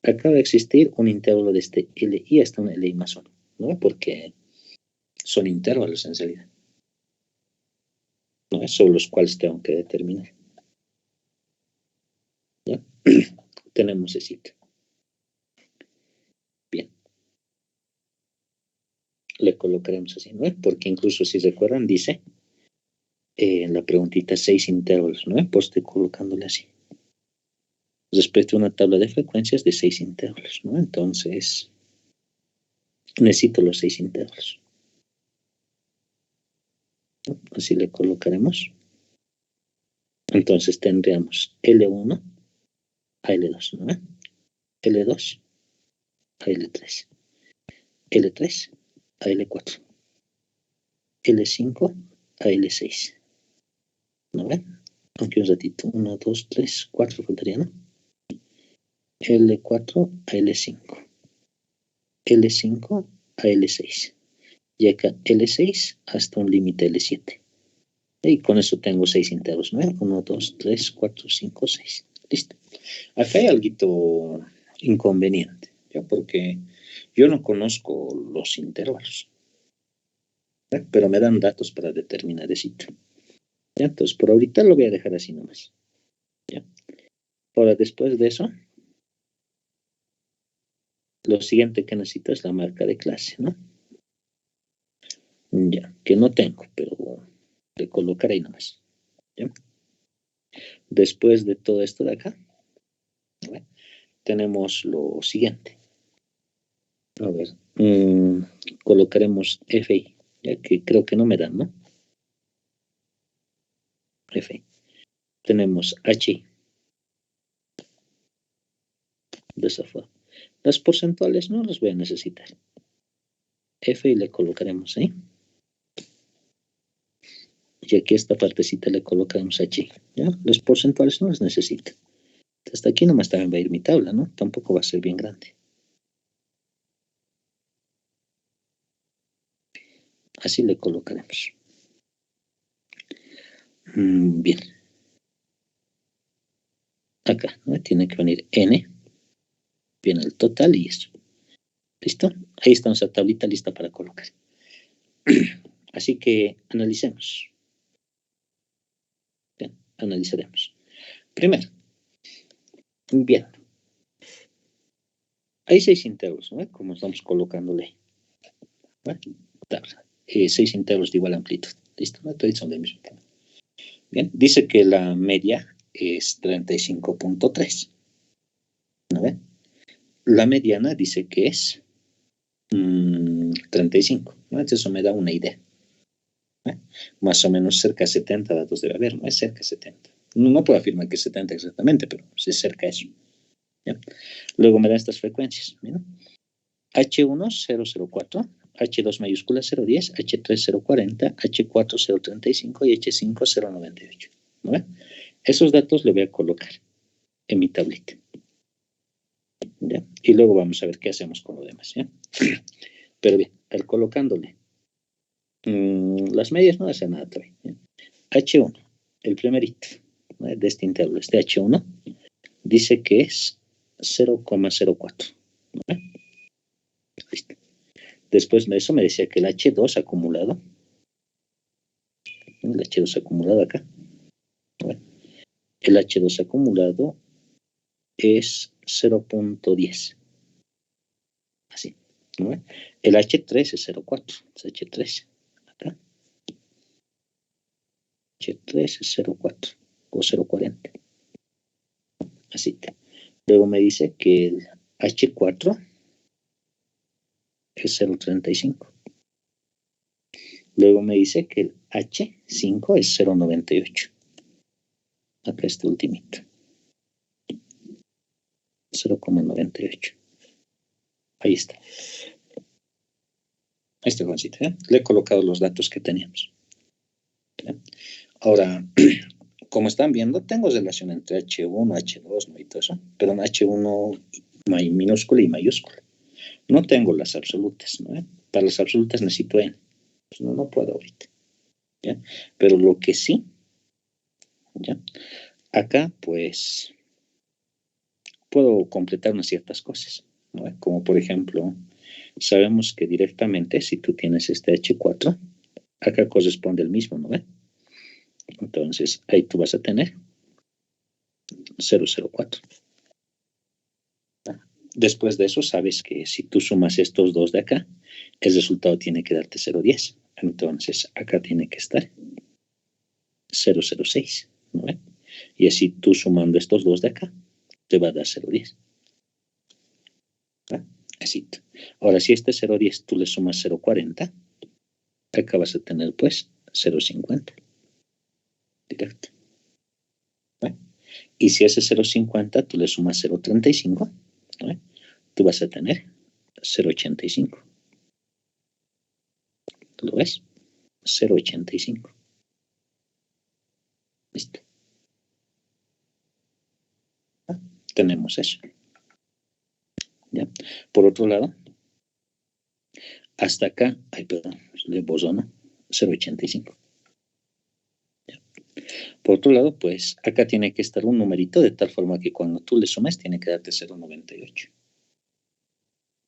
Acá va a existir un intervalo desde LI hasta un LI más 1, ¿no? Porque son intervalos en realidad, ¿no? Sobre los cuales tengo que determinar. ¿Ya? Tenemos ese sitio. Bien. Le colocaremos así, ¿no? Porque incluso si recuerdan, dice en la preguntita 6 intervalos, ¿no? Pues estoy colocándole así. Respecto a una tabla de frecuencias de 6 intervalos, ¿no? Entonces, necesito los 6 intervalos. Así le colocaremos. Entonces tendríamos L1 a L2, ¿no? L2 a L3. L3 a L4. L5 a L6. ¿No ven? Aunque un ratito. 1, 2, 3, 4 faltaría, ¿no? L4 a L5. L5 a L6. Y acá L6 hasta un límite L7. Y con eso tengo 6 intervalos, ¿no? 1, 2, 3, 4, 5, 6. Listo. Acá hay algo inconveniente, ¿ya? Porque yo no conozco los intervalos, ¿ya? Pero me dan datos para determinar eso. ¿Ya? Entonces, por ahorita lo voy a dejar así nomás. ¿Ya? Ahora, después de eso, lo siguiente que necesito es la marca de clase, ¿no? Ya, que no tengo, pero le colocaré ahí nomás. ¿Ya? Después de todo esto de acá, ¿ya? Tenemos lo siguiente. A ver, colocaremos FI, ya que creo que no me dan, ¿no? FI. Tenemos HI. De esa forma. Las porcentuales no las voy a necesitar. FI le colocaremos ahí. Y aquí esta partecita le colocamos HI. ¿Ya? Las porcentuales no las necesito. Hasta aquí nomás también va a ir mi tabla, ¿no? Tampoco va a ser bien grande. Así le colocaremos. Bien. Acá, ¿no? Tiene que venir N. Viene el total y eso. ¿Listo? Ahí está nuestra tablita lista para colocar. Así que analicemos. Bien, analizaremos. Primero. Bien. Hay 6 intervalos, ¿no? Como estamos colocándole. ¿Vale? 6 intervalos de igual amplitud. ¿Listo? ¿No? Todos son del mismo tema. Bien, dice que la media es 35.3. ¿No ven? La mediana dice que es 35. ¿No? Entonces eso me da una idea. ¿No? Más o menos cerca de 70 datos debe haber, ¿no? Es cerca de 70. No puedo afirmar que es 70 exactamente, pero es cerca de eso. ¿Ya? Luego me da estas frecuencias. ¿No? H1 004, H2 mayúscula 010, H3 040, H4 035 y H5 098. ¿No ven? Esos datos le voy a colocar en mi tableta. ¿Ya? Y luego vamos a ver qué hacemos con lo demás. ¿Ya? Pero bien, al colocándole las medias no hacen nada todavía. ¿Ya? H1, el primerito, ¿no? De este intervalo, este H1, dice que es 0,04. ¿No? Listo. Después de eso me decía que el H2 acumulado, el H2 acumulado acá, bueno, el H2 acumulado es 0.10. Así. ¿No? El H3 es 0.4. Es H3. Acá. H3 es 0.4 o 0.40. Así. Luego me dice que el H4 es 0.35. Luego me dice que el H5 es 0.98. Acá este ultimito. 0,98. Ahí está. Este Juancito, ¿eh? Le he colocado los datos que teníamos. ¿Ya? Ahora, como están viendo, tengo relación entre H1, H2, ¿no? Y todo eso, pero en H1 minúscula y mayúscula. No tengo las absolutas, ¿no? Para las absolutas necesito N. Pues no puedo ahorita. ¿Ya? Pero lo que sí, ¿ya? Acá, pues, puedo completar unas ciertas cosas, ¿no? Como por ejemplo, sabemos que directamente si tú tienes este H4, acá corresponde el mismo, ¿no? Entonces, ahí tú vas a tener 004. Después de eso, sabes que si tú sumas estos dos de acá, el resultado tiene que darte 010. Entonces, acá tiene que estar 006. ¿No? Y así tú sumando estos dos de acá, te va a dar 010. Así. Ahora, si este 0,10 tú le sumas 0,40, acá vas a tener pues 0,50. Directo. ¿Vale? Y si ese 0,50 tú le sumas 0,35, ¿vale? Tú vas a tener 0,85. ¿Tú lo ves? 0,85. ¿Listo? ¿Ah? Tenemos eso. ¿Ya? Por otro lado, hasta acá, perdón, de bosona, 0,85. Por otro lado, pues acá tiene que estar un numerito de tal forma que cuando tú le sumas tiene que darte 0,98.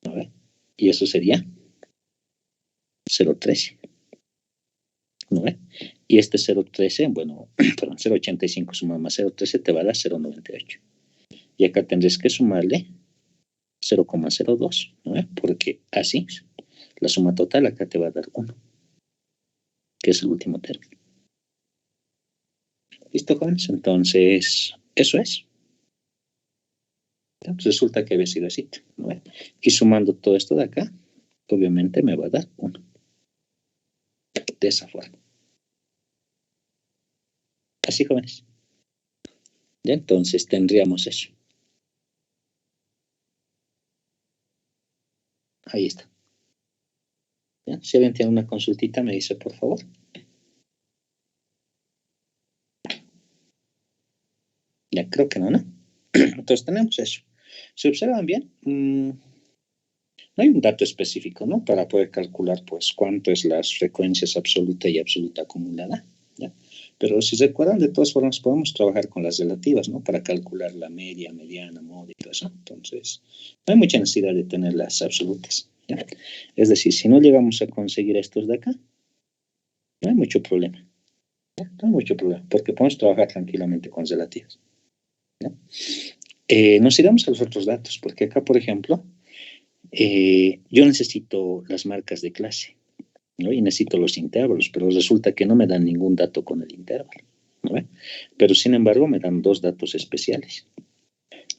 ¿No ve? Y eso sería 0,13. ¿No ve? Y este 0,13, bueno, perdón, 0,85 sumado más 0,13 te va a dar 0,98. Y acá tendrás que sumarle 0,02, ¿no ve? Porque así la suma total acá te va a dar 1, que es el último término. ¿Listo, jóvenes? Entonces, eso es. Entonces, resulta que había sido así, ¿no ve? Y sumando todo esto de acá, obviamente me va a dar 1. De esa forma. Así, jóvenes. Ya, entonces tendríamos eso. Ahí está. ¿Ya? Si alguien tiene una consultita, me dice, por favor. Ya, creo que no, ¿no? Entonces tenemos eso. Si observan bien, no hay un dato específico, ¿no? Para poder calcular, pues, cuánto es las frecuencias absoluta y absoluta acumulada, ¿ya? Pero si recuerdan, de todas formas, podemos trabajar con las relativas, ¿no? Para calcular la media, mediana, modo y todo eso. Entonces, no hay mucha necesidad de tener las absolutas, ¿ya? Es decir, si no llegamos a conseguir estos de acá, no hay mucho problema. ¿Ya? No hay mucho problema, porque podemos trabajar tranquilamente con relativas. ¿Ya? Nos iremos a los otros datos, porque acá, por ejemplo, yo necesito las marcas de clase, ¿no? Y necesito los intervalos, pero resulta que no me dan ningún dato con el intervalo, ¿no? Pero sin embargo me dan dos datos especiales.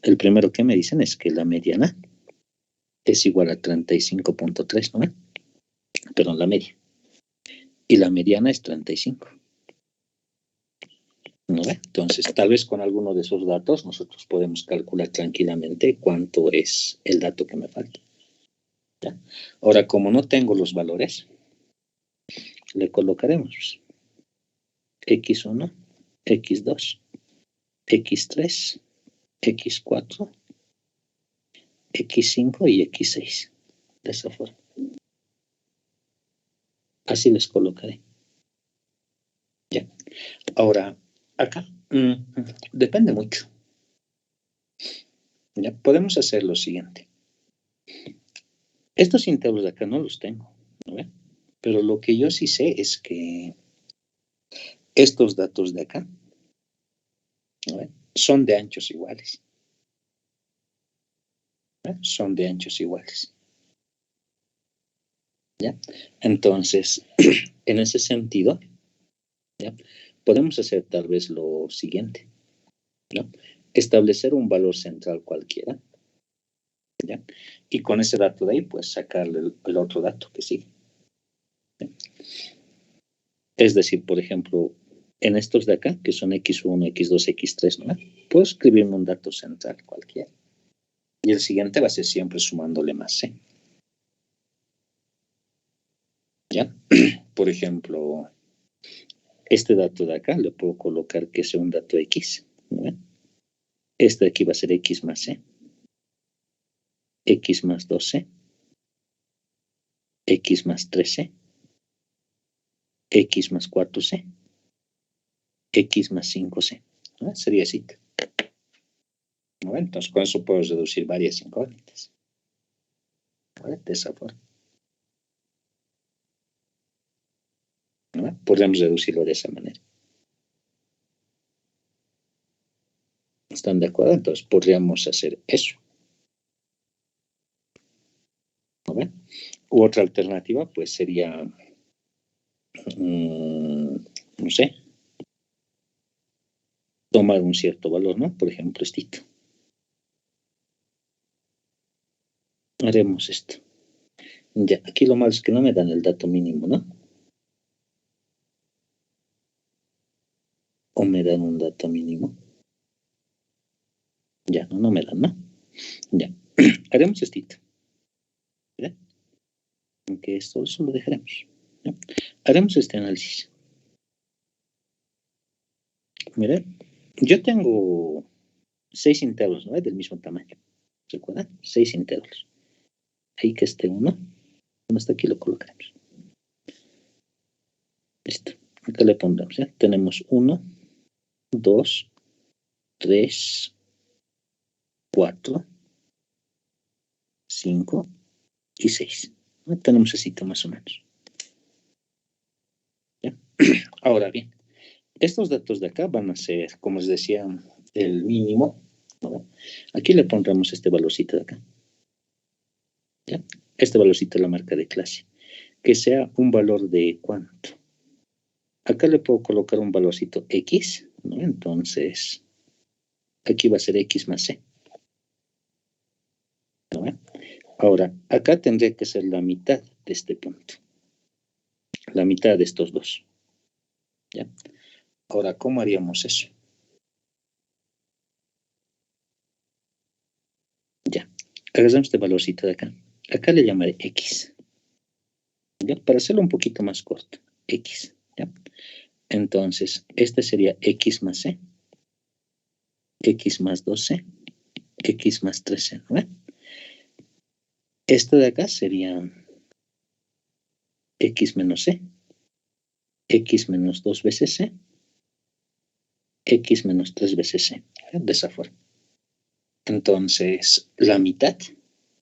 El primero que me dicen es que la mediana es igual a 35.3, ¿no? Perdón, la media. Y la mediana es 35. ¿No? Entonces, tal vez con alguno de esos datos nosotros podemos calcular tranquilamente cuánto es el dato que me falta. ¿Ya? Ahora, como no tengo los valores, le colocaremos x1, x2, x3, x4, x5 y x6. De esa forma. Así les colocaré. ¿Ya? Ahora, acá depende mucho. ¿Ya? Podemos hacer lo siguiente. Estos intervalos de acá no los tengo, ¿no? Pero lo que yo sí sé es que estos datos de acá, ¿no? Son de anchos iguales. ¿No? Son de anchos iguales. ¿Ya? Entonces, en ese sentido, ¿ya? Podemos hacer tal vez lo siguiente, ¿no? Establecer un valor central cualquiera, ¿ya? Y con ese dato de ahí, pues sacarle el otro dato que sigue. ¿Ya? Es decir, por ejemplo, en estos de acá, que son x1, x2, x3, ¿no? Puedo escribirme un dato central cualquiera. Y el siguiente va a ser siempre sumándole más c. ¿Ya? Por ejemplo, este dato de acá le puedo colocar que sea un dato x, ¿no? Este de aquí va a ser x más c, x más 2c, x más 3c, x más 4c, x más 5c. ¿No? Sería así. ¿No? Entonces, con eso puedo reducir varias incógnitas. ¿No? De esa forma. ¿No? Podríamos reducirlo de esa manera. ¿Están de acuerdo? Entonces, podríamos hacer eso. ¿No? U otra alternativa, pues sería, no sé, tomar un cierto valor, ¿no? Por ejemplo, estito. Haremos esto. Ya, aquí lo malo es que no me dan el dato mínimo, ¿no? O me dan un dato mínimo. Ya, no me dan, ¿no? Ya. Haremos esto. ¿Ya? Aunque esto lo dejaremos. ¿Ya? Haremos este análisis. Mira, yo tengo 6 íntegros, ¿no? Del mismo tamaño. ¿Recuerdan? 6 íntegros. Ahí que esté uno. Hasta aquí lo colocaremos. Listo. Acá le pondremos, ¿ya? Tenemos 1, 2, 3, 4, 5 y 6. ¿No? Tenemos así más o menos. ¿Ya? Ahora bien, estos datos de acá van a ser, como les decía, el mínimo, ¿no? Aquí le pondremos este valorcito de acá. ¿Ya? Este valorcito es la marca de clase. Que sea un valor de ¿cuánto? Acá le puedo colocar un valorcito X, ¿no? Entonces, aquí va a ser X más C. ¿No? Ahora, acá tendría que ser la mitad de este punto. La mitad de estos dos. ¿Ya? Ahora, ¿cómo haríamos eso? Ya. Agarramos este valorcito de acá. Acá le llamaré X. ¿Ya? Para hacerlo un poquito más corto. X. ¿Ya? Entonces, este sería X más C. X más 2C. X más 3C. ¿No? Esto de acá sería X menos C. X menos 2 veces C. X menos 3 veces C. De esa forma. Entonces, la mitad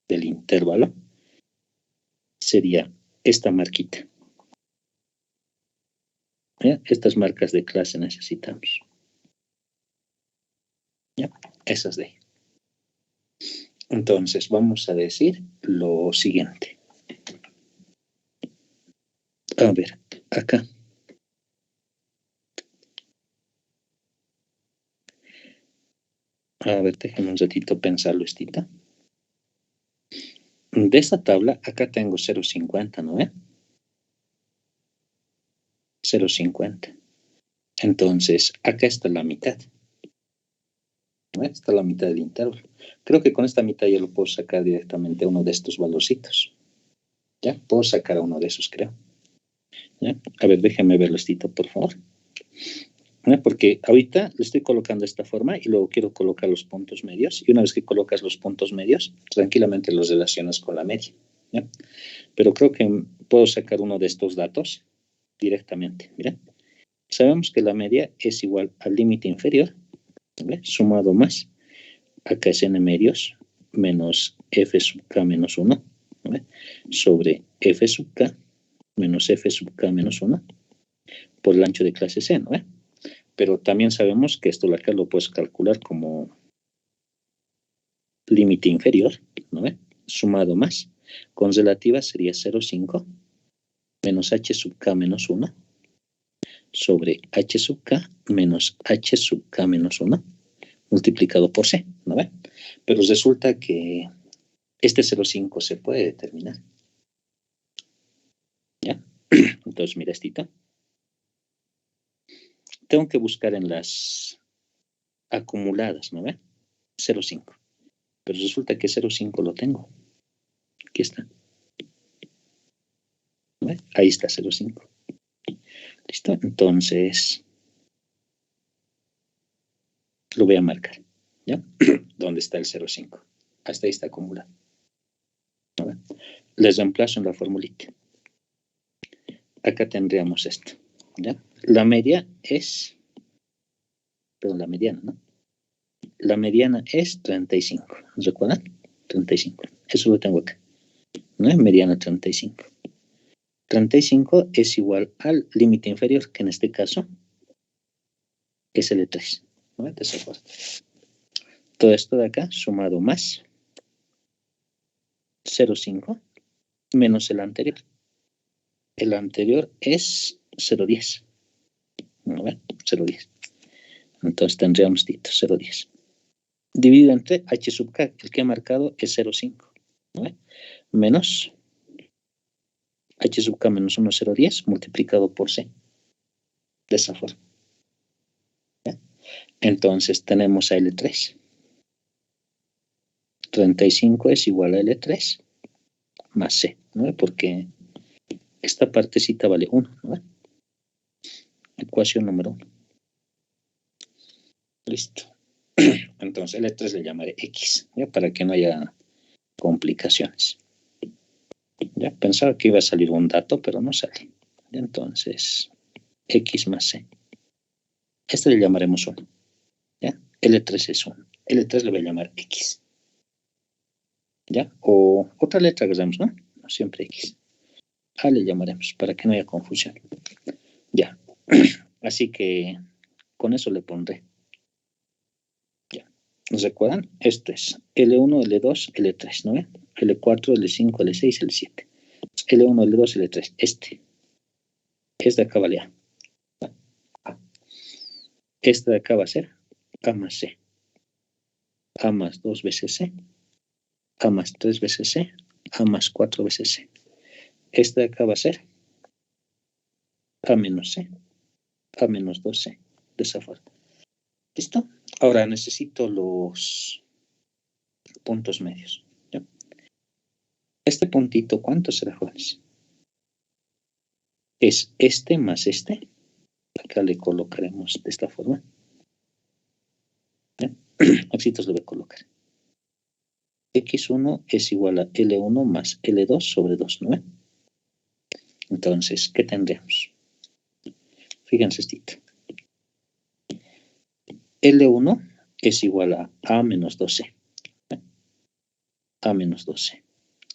del intervalo sería esta marquita. ¿Ya? Estas marcas de clase necesitamos. ¿Ya? Esas de ahí. Entonces, vamos a decir lo siguiente. A ver, acá. A ver, déjenme un ratito pensarlo, estita. De esta tabla, acá tengo 0,50, ¿no ve? 0,50. Entonces, acá está la mitad. ¿No ve? Está la mitad del intervalo. Creo que con esta mitad ya lo puedo sacar directamente a uno de estos valorcitos. ¿Ya? Puedo sacar a uno de esos, creo. ¿Ya? A ver, déjenme verlo, estita, por favor. ¿No? Porque ahorita le estoy colocando de esta forma y luego quiero colocar los puntos medios. Y una vez que colocas los puntos medios, tranquilamente los relacionas con la media. ¿Ya? Pero creo que puedo sacar uno de estos datos directamente. Mira, sabemos que la media es igual al límite inferior, ¿vale? Sumado más, acá es n medios, menos f sub k menos 1, ¿vale? Sobre f sub k menos f sub k menos 1 por el ancho de clase C, ¿no? Pero también sabemos que esto acá lo puedes calcular como límite inferior, ¿no? Sumado más, con relativa sería 0,5 menos h sub k menos 1 sobre h sub k menos h sub k menos 1 multiplicado por c, ¿no ve? Pero resulta que este 0,5 se puede determinar. ¿Ya? Entonces, mira estito. Tengo que buscar en las acumuladas, ¿no ve? 0,5. Pero resulta que 0,5 lo tengo. Aquí está. ¿No ve? Ahí está 0,5. ¿Listo? Entonces, lo voy a marcar. ¿Ya? ¿Dónde está el 0,5? Hasta ahí está acumulado. ¿No ve? Les reemplazo en la formulita. Acá tendríamos esto. ¿Ya? La media es, perdón, la mediana, ¿no? La mediana es 35. ¿Recuerdan? 35. Eso lo tengo acá. ¿No es mediana 35? 35 es igual al límite inferior, que en este caso es el de 3. ¿No? De esa forma. Todo esto de acá sumado más 0,5 menos el anterior. El anterior es 0,10. ¿No ven? 0,10. Entonces tendríamos dito 0,10. Dividido entre h sub k, el que he marcado es 0,5. ¿no? Menos h sub k menos 1, 0, 10 multiplicado por c. De esa forma. ¿Ya? Entonces tenemos a L3. 35 es igual a L3 más C, ¿no? Porque esta partecita vale 1, ¿no? Ecuación número 1. Listo. Entonces L3 le llamaré X, ¿ya? Para que no haya complicaciones. Ya pensaba que iba a salir un dato, pero no sale. Entonces, X más C. Este le llamaremos 1. ¿Ya? L3 es 1. L3 le voy a llamar X. ¿Ya? O otra letra que damos, ¿no? No siempre X. A le llamaremos para que no haya confusión. Ya. Así que con eso le pondré. Ya. ¿Nos recuerdan? Esto es L1, L2, L3, ¿no ven? L4, L5, L6, L7. L1, L2, L3. Este de acá vale A. Este de acá va a ser A más C. A más 2 veces C. A más 3 veces C. A más 4 veces C. Este de acá va a ser A menos C. A menos 2C. De esa forma. ¿Listo? Ahora necesito los puntos medios. ¿Ya? Este puntito, ¿cuánto será, jóvenes? Es este más este. Acá le colocaremos de esta forma. ¿Ya? Así le voy a colocar. X1 es igual a L1 más L2 sobre 2, ¿no? Entonces, ¿qué tendríamos? Fíjense esto. L1 es igual a A menos 2C. A menos 2C.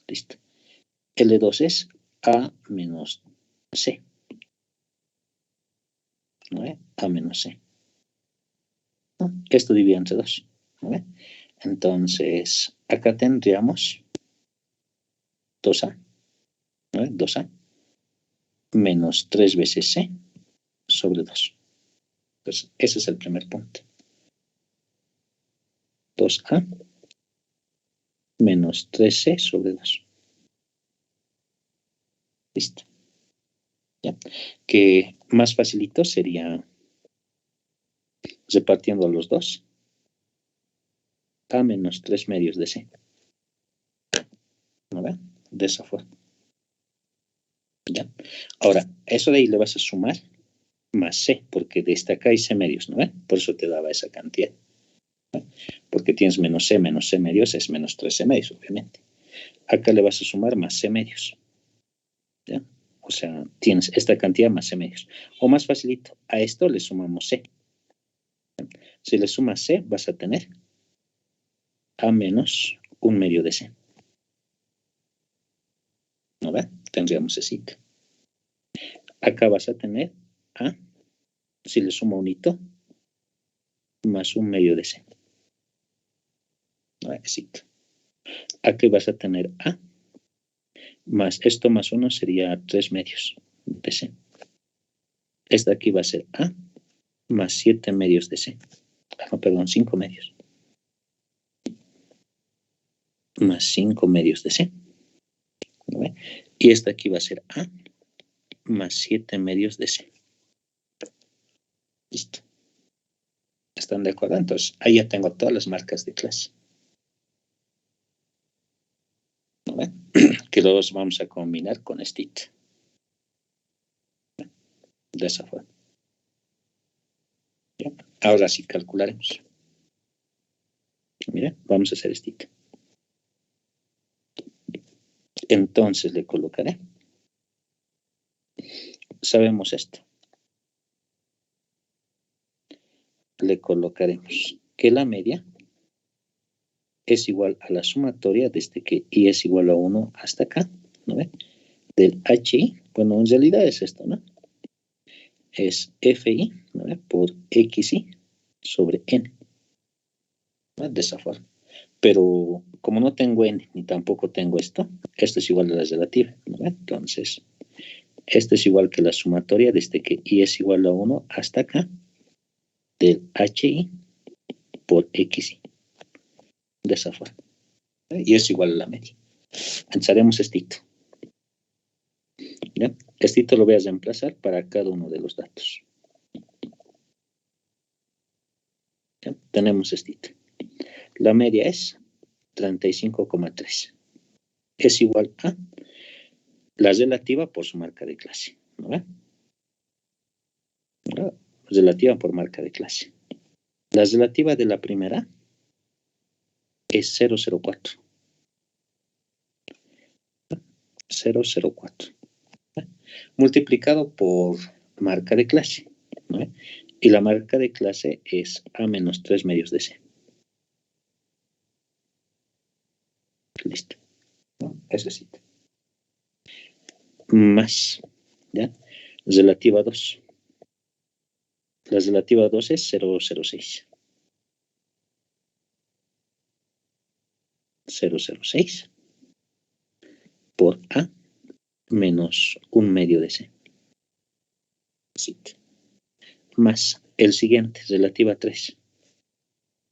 Listo. L2 es A menos C. ¿No? A menos C. ¿No? Esto divide entre 2. ¿No? Entonces, acá tendríamos 2A. ¿No? 2A menos 3 veces C sobre 2. Entonces, ese es el primer punto. 2A menos 3C sobre 2. Listo. ¿Ya? Que más facilito sería repartiendo los dos. A menos 3 medios de C. ¿No ve? De esa forma. ¿Ya? Ahora, eso de ahí le vas a sumar más C, porque de esta acá hay C medios, ¿no ve? Por eso te daba esa cantidad. ¿No? Porque tienes menos C medios es menos 3C medios, obviamente. Acá le vas a sumar más C medios. ¿Ya? O sea, tienes esta cantidad más C medios. O más facilito, a esto le sumamos C. Si le sumas C, vas a tener A menos 1 medio de C. ¿No ve? Tendríamos C. Acá vas a tener A, si le sumo un hito, más 1 medio de C. ¿No ve? Aquí vas a tener A, más esto más 1 sería 3 medios de C. Esta aquí va a ser A, más 7 medios de C. No, perdón, 5 medios. Más 5 medios de C. ¿No ve? Y esta aquí va a ser A, más 7 medios de C. Listo. ¿Están de acuerdo? Entonces, ahí ya tengo todas las marcas de clase. ¿No ve? Que los vamos a combinar con este. De esa forma. ¿Ya? Ahora sí calcularemos. Mira, vamos a hacer este. Entonces le colocaré. Sabemos esto. Le colocaremos que la media es igual a la sumatoria desde que i es igual a 1 hasta acá, ¿no ve? Del hi, bueno, en realidad es esto, ¿no? Es fi, ¿no ve? Por xi sobre n, ¿no? De esa forma. Pero como no tengo n ni tampoco tengo esto es igual a la relativa, ¿no ve? Entonces, esto es igual que la sumatoria desde que i es igual a 1 hasta acá del hi por xi. De esa forma. Y es igual a la media. Entonces haremos estito. ¿Ya? Estito lo voy a reemplazar para cada uno de los datos. ¿Ya? Tenemos estito. La media es 35,3. Es igual a la relativa por su marca de clase. ¿No ve? Relativa por marca de clase. La relativa de la primera es 0,04. 0,04. Multiplicado por marca de clase. ¿No? Y la marca de clase es A menos 3 medios de C. Listo. ¿No? Ese sí. Más. ¿Ya? Relativa a 2. La relativa a 2 es 0,06. 0,06 por A menos 1 medio de C. Sí. Más el siguiente, relativa a 3.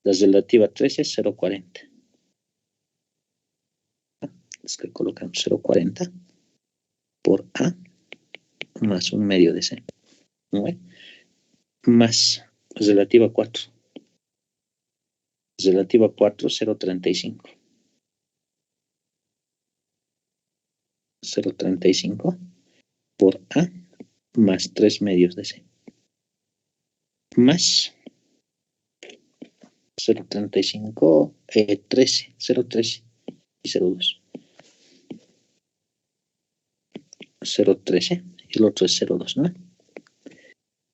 La relativa a 3 es 0,40. Es que colocamos 0,40 por A más 1 medio de C. ¿No? Más relativa a 4. Relativa a 4, 0,35. 0,35 por A más 3 medios de C. Más 0,35, 13, 0,13 y 0,2. 0,13 y el otro es 0,2, ¿no?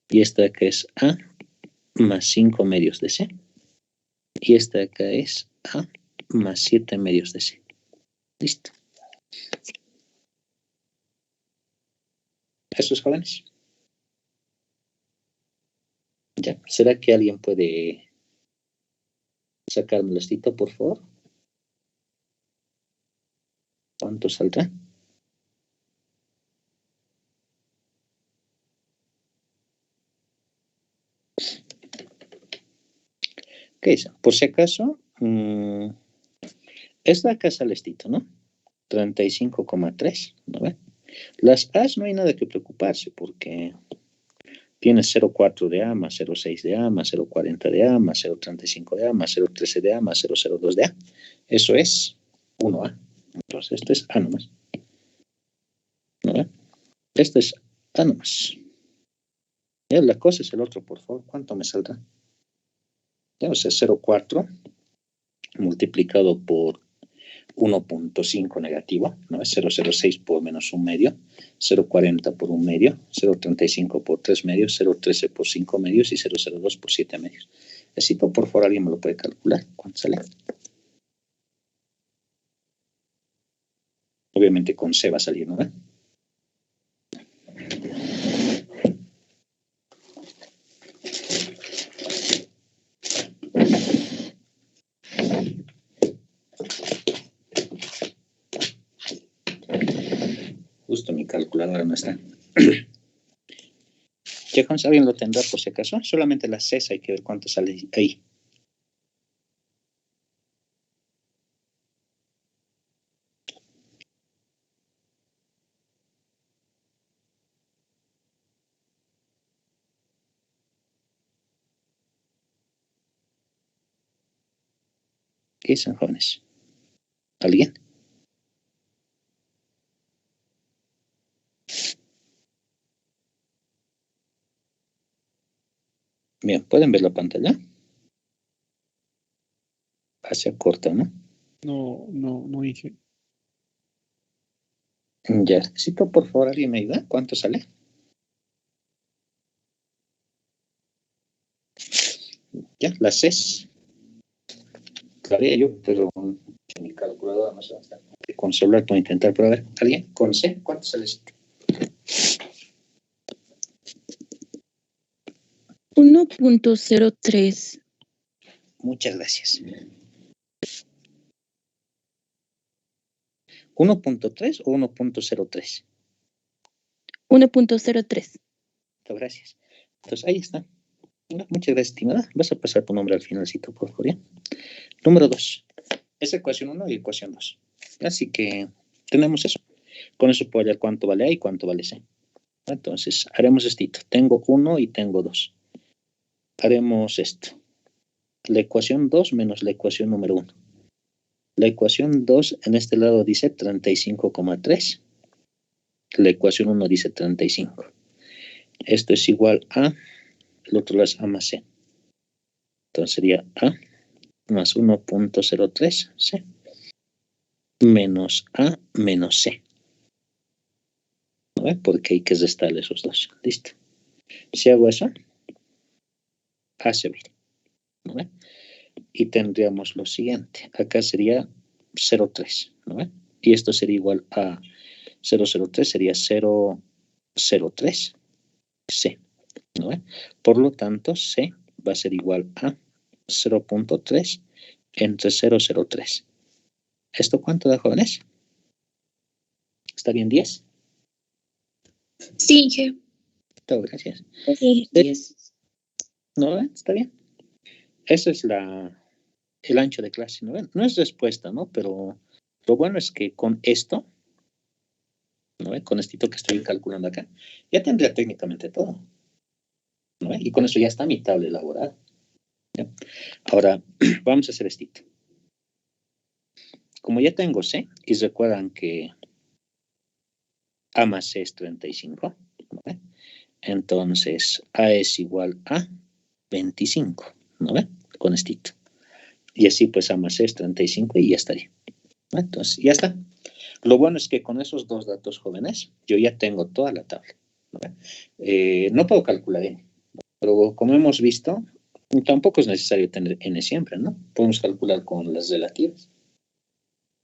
Y esta de acá es A más 5 medios de C. Y esta de acá es A más 7 medios de C. Listo. ¿Esos jóvenes? Ya. ¿Será que alguien puede sacarme el listito, por favor? ¿Cuánto saldrá? ¿Qué es? Por si acaso, esta acá sale listito, ¿no? 35,3, ¿no ve? Las A's no hay nada que preocuparse porque tienes 0,4 de A más 0,6 de A más 0,40 de A más 0,35 de A más 0,13 de A más 0,02 de A. Eso es 1A. Entonces esto es A nomás. ¿No ve? Esto es A nomás. Ya, la cosa es el otro, por favor. ¿Cuánto me saldrá? Ya, o sea, 0,4 multiplicado por 1,5 negativo, ¿no? 0,06 por menos 1 medio, 0,40 por 1 medio, 0,35 por 3 medios, 0,13 por 5 medios y 0,02 por 7 medios. Necesito, por favor, alguien me lo puede calcular. ¿Cuánto sale? Obviamente con C va a salir, ¿no? Justo mi calculadora no está. Chejón, ¿alguien lo tendrá por si acaso? Solamente la C hay que ver cuánto sale ahí. ¿Qué dicen, jóvenes? ¿Alguien? Bien, ¿pueden ver la pantalla? Hacia corta, ¿no? No dije. Ya, necesito, por favor, alguien me ayuda. ¿Cuánto sale? Ya, la C. Claro, yo, pero mi calculadora no se va a estar. Con celular puedo intentar, pero a ver, ¿alguien? ¿Con C? ¿Cuánto sale esto? 1.03. Muchas gracias. 1.3 o 1.03. 1.03. Gracias. Entonces, ahí está. Muchas gracias, estimada. Vas a pasar tu nombre al finalcito, por favor. ¿Ya? Número 2. Es ecuación 1 y ecuación 2. Así que tenemos eso. Con eso puedo hallar cuánto vale A y cuánto vale C. Entonces, haremos esto. Tengo 1 y tengo 2. Haremos esto. La ecuación 2 menos la ecuación número 1. La ecuación 2 en este lado dice 35,3. La ecuación 1 dice 35. Esto es igual a, el otro lado es A más C. Entonces sería A más 1.03 C menos A menos C. ¿No ve? Porque hay que restar esos dos. Listo. Si hago eso, A se va. ¿No ve? Y tendríamos lo siguiente. Acá sería 0,3. ¿No ve? Y esto sería igual a 0,03, sería 0,03 C. ¿No ve? Por lo tanto, C va a ser igual a 0.3 entre 0,03. ¿Esto cuánto da, jóvenes? ¿Está bien 10? Sí, Inge. Todo, gracias. Sí, 10. ¿No? ¿Está bien? Ese es el ancho de clase, ¿no? No es respuesta, ¿no? Pero lo bueno es que con esto, ¿no? Con esto que estoy calculando acá, ya tendría técnicamente todo, ¿no? Y con eso ya está mi tabla elaborada. ¿Ya? Ahora, vamos a hacer esto. Como ya tengo C, y recuerdan que A más C es 35, ¿no? Entonces, A es igual a 25, ¿no? Con esto. Y así pues A más C es 35 y ya estaría. ¿No? Entonces, ya está. Lo bueno es que con esos dos datos jóvenes, yo ya tengo toda la tabla. No puedo calcular N, pero como hemos visto, tampoco es necesario tener N siempre, ¿no? Podemos calcular con las relativas.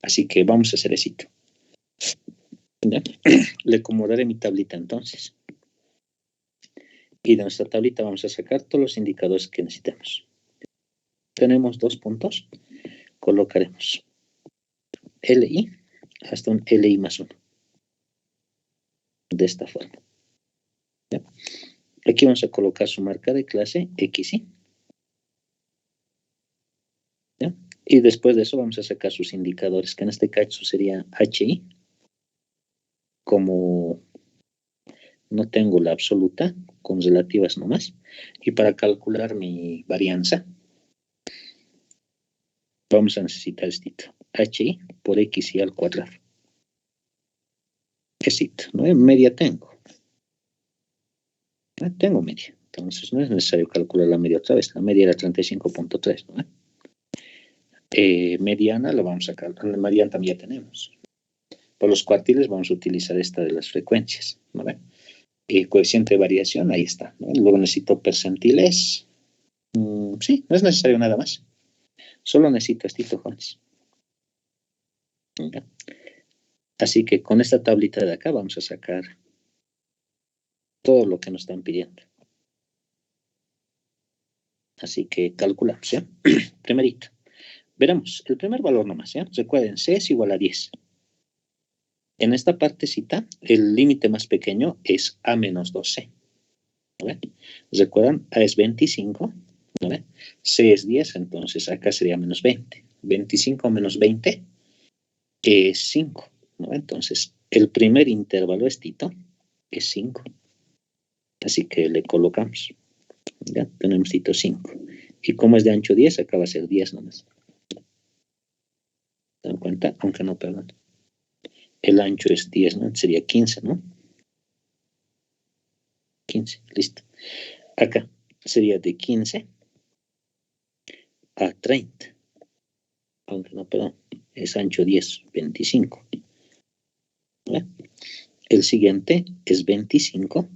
Así que vamos a hacer eso. ¿Ya? Le acomodaré mi tablita entonces. Y de nuestra tablita vamos a sacar todos los indicadores que necesitemos. Tenemos 2 puntos. Colocaremos LI hasta un LI más 1. De esta forma. ¿Ya? Aquí vamos a colocar su marca de clase XY. ¿Ya? Y después de eso vamos a sacar sus indicadores, que en este caso sería HI. Como no tengo la absoluta, con relativas nomás. Y para calcular mi varianza, vamos a necesitar esto. HI por XI al cuadrado. Es esto, ¿no? Media tengo. Tengo media. Entonces no es necesario calcular la media otra vez. La media era 35.3, ¿no? Mediana la vamos a calcular. La mediana también ya tenemos. Por los cuartiles vamos a utilizar esta de las frecuencias, ¿no? Coeficiente de variación, ahí está, ¿no? Luego necesito percentiles. Sí, no es necesario nada más. Solo necesito esto, jóvenes. ¿Ya? Así que con esta tablita de acá vamos a sacar todo lo que nos están pidiendo. Así que calculamos, ¿ya? Primerito. Veremos, el primer valor nomás, ¿ya? Recuerden, C es igual a 10. En esta partecita, el límite más pequeño es A menos 2C. ¿No? Recuerdan, A es 25, ¿no? C es 10, entonces acá sería menos 20. 25 menos 20 es 5, ¿no? Entonces, el primer intervalo estito es 5. Así que le colocamos. Ya tenemos tito 5. Y como es de ancho 10, acá va a ser 10 nomás. ¿Se dan cuenta? Aunque no, perdón. El ancho es 10, ¿no? Sería 15, ¿no? 15, listo. Acá sería de 15 a 30. Aunque no, perdón. Es ancho 10, 25. ¿Ve? El siguiente es 25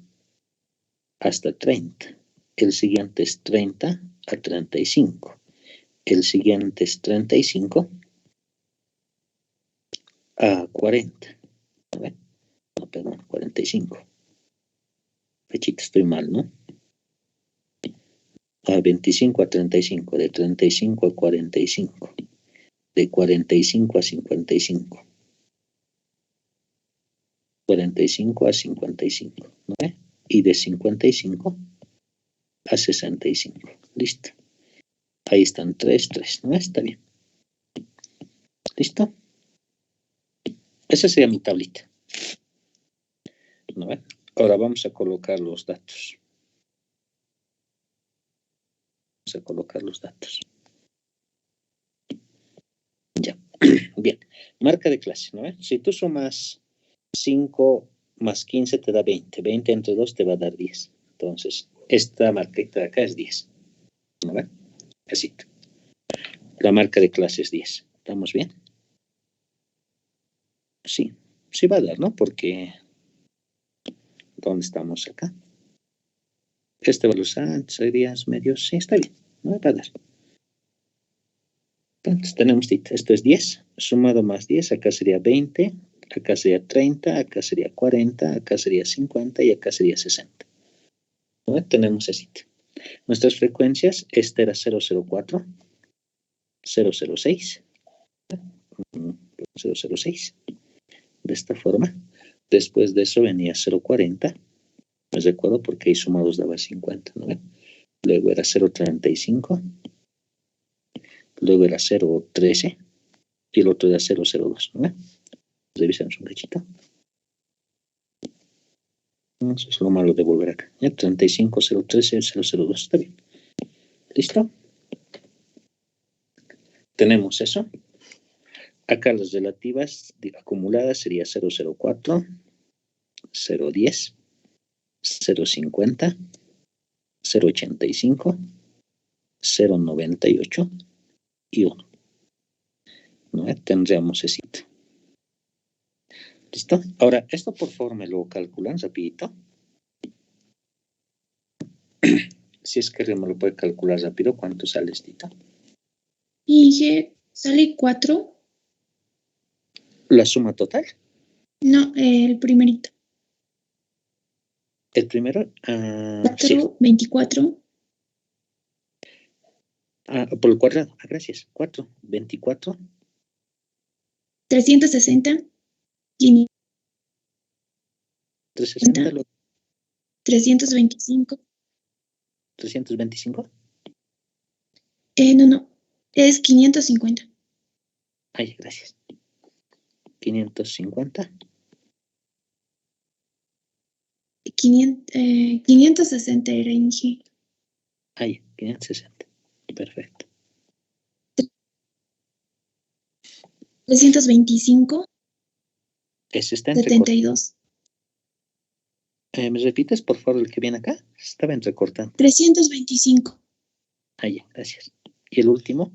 hasta 30. El siguiente es 30 a 35. El siguiente es 35 a 40. ¿Ve? No, perdón, 45. Fechita, estoy mal, ¿no? A 25 a 35. De 35 a 45. De 45 a 55. 45 a 55. ¿No? Y de 55 a 65. Listo. Ahí están 3, 3. ¿No? Está bien. ¿Listo? Esa sería mi tablita. ¿No ve? Ahora vamos a colocar los datos. Vamos a colocar los datos. Ya. Bien. Marca de clase, ¿no ve? Si tú sumas 5 más 15 te da 20. 20 entre 2 te va a dar 10. Entonces, esta marquita de acá es 10. ¿No ve? Así. La marca de clase es 10. ¿Estamos bien? Sí. Sí va a dar, ¿no? Porque... ¿dónde estamos acá? Este velocidad sería medios. Sí, está bien. No va a dar. Entonces tenemos esto es 10. Sumado más 10, acá sería 20. Acá sería 30. Acá sería 40. Acá sería 50. Y acá sería 60. ¿No? Tenemos así. Nuestras frecuencias, esta era 004. 006. 006. De esta forma. Después de eso venía 040. Me recuerdo porque ahí sumados daba 50. ¿No? Luego era 035. Luego era 013. Y el otro era 002. ¿No? Revisamos un cachito. Eso es lo malo de volver acá. 35, 013, 002. Está bien. ¿Listo? Tenemos eso. Acá las relativas acumuladas sería 004, 010, 050, 085, 098 y 1. ¿No? Tendríamos ese. ¿Listo? Ahora, esto por favor me lo calculan rapidito. Si es que me lo puede calcular rápido, ¿cuánto sale esto? Inge, ¿sale 4? ¿La suma total? No, el primerito. El primero, 4, sí. 24. Por el cuadrado. Gracias. 4, 24. 360. 500. 360, 325. 325. No. Es 550. Ay, gracias. 550. 560 era, Inge. Ay, 560. Perfecto. 325. Ese está 72. ¿Me repites, por favor, el que viene acá? Estaba entrecortando. 325. Ay, gracias. ¿Y el último?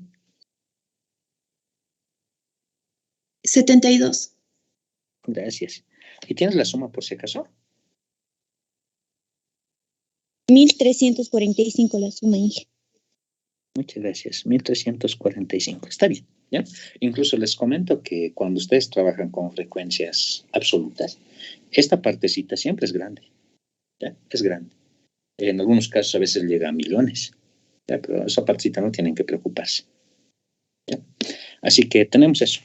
72. Gracias. ¿Y tienes la suma por si acaso? 1345 la suma, Inge. Muchas gracias. 1345. Está bien, ¿ya? Incluso les comento que cuando ustedes trabajan con frecuencias absolutas, esta partecita siempre es grande. ¿Ya? Es grande. En algunos casos a veces llega a millones. ¿Ya? Pero esa partecita no tienen que preocuparse. ¿Ya? Así que tenemos eso.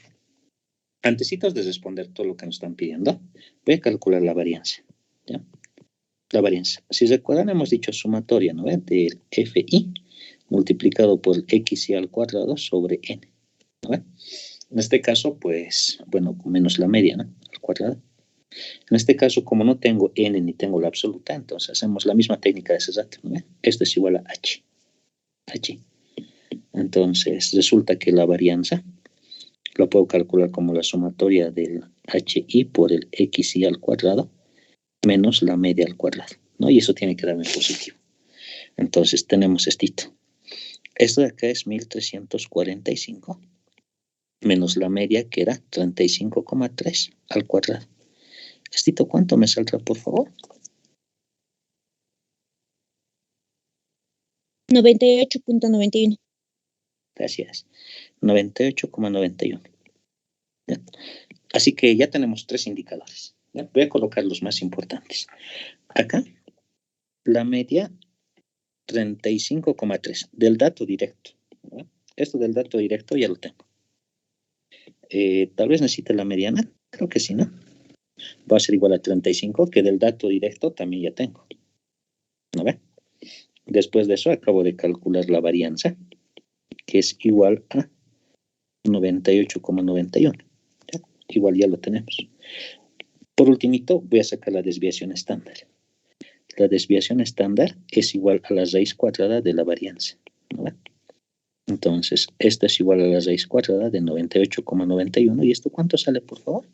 Antecitos de responder todo lo que nos están pidiendo, voy a calcular la varianza. ¿Ya? La varianza. Si recuerdan, hemos dicho sumatoria, ¿no? Del FI multiplicado por XI al cuadrado sobre N. ¿No? En este caso, pues, bueno, menos la media, ¿no? Al cuadrado. En este caso, como no tengo N ni tengo la absoluta, entonces hacemos la misma técnica de ese rato, ¿no? Esto es igual a H. H. Entonces, resulta que la varianza lo puedo calcular como la sumatoria del HI por el XI al cuadrado menos la media al cuadrado, ¿no? Y eso tiene que darme positivo. Entonces tenemos estito. Esto de acá es 1345 menos la media que era 35,3 al cuadrado. Estito, ¿cuánto me saldrá, por favor? 98.91. Gracias. 98,91. Así que ya tenemos 3 indicadores. ¿Ya? Voy a colocar los más importantes. Acá, la media 35,3 del dato directo. ¿No? Esto del dato directo ya lo tengo. Tal vez necesite la mediana. Creo que sí, ¿no? Va a ser igual a 35, que del dato directo también ya tengo. ¿No ve? Después de eso acabo de calcular la varianza, que es igual a 98,91. Igual ya lo tenemos. Por ultimito, voy a sacar la desviación estándar. La desviación estándar es igual a la raíz cuadrada de la varianza, ¿no? Entonces, esta es igual a la raíz cuadrada de 98,91. ¿Y esto cuánto sale, por favor?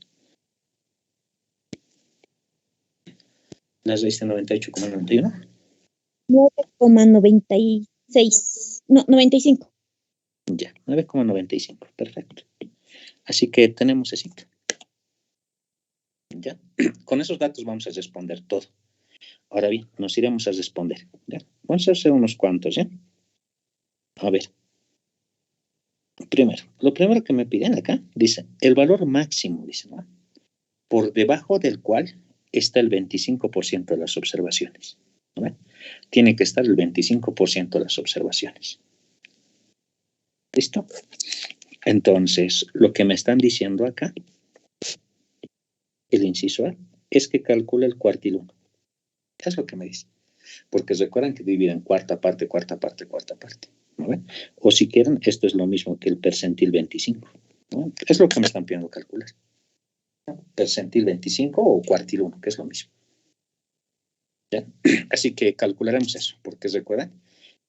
La raíz de 98,91. 9,96. No, 95. Ya, 9,95. Perfecto. Así que tenemos ese. Ya. Con esos datos vamos a responder todo. Ahora bien, nos iremos a responder. ¿Ya? Vamos a hacer unos cuantos, ¿ya? A ver. Primero, lo primero que me piden acá, dice, el valor máximo, dice, ¿no? Por debajo del cual está el 25% de las observaciones, ¿no? Tiene que estar el 25% de las observaciones. ¿Listo? Entonces, lo que me están diciendo acá, el inciso A, es que calcula el cuartil 1. ¿Qué es lo que me dice? Porque recuerdan que dividen cuarta parte, cuarta parte, cuarta parte, ¿no? O si quieren, esto es lo mismo que el percentil 25, ¿no? Es lo que me están pidiendo calcular, ¿no? Percentil 25 o cuartil 1, que es lo mismo. ¿Ya? Así que calcularemos eso, porque recuerdan,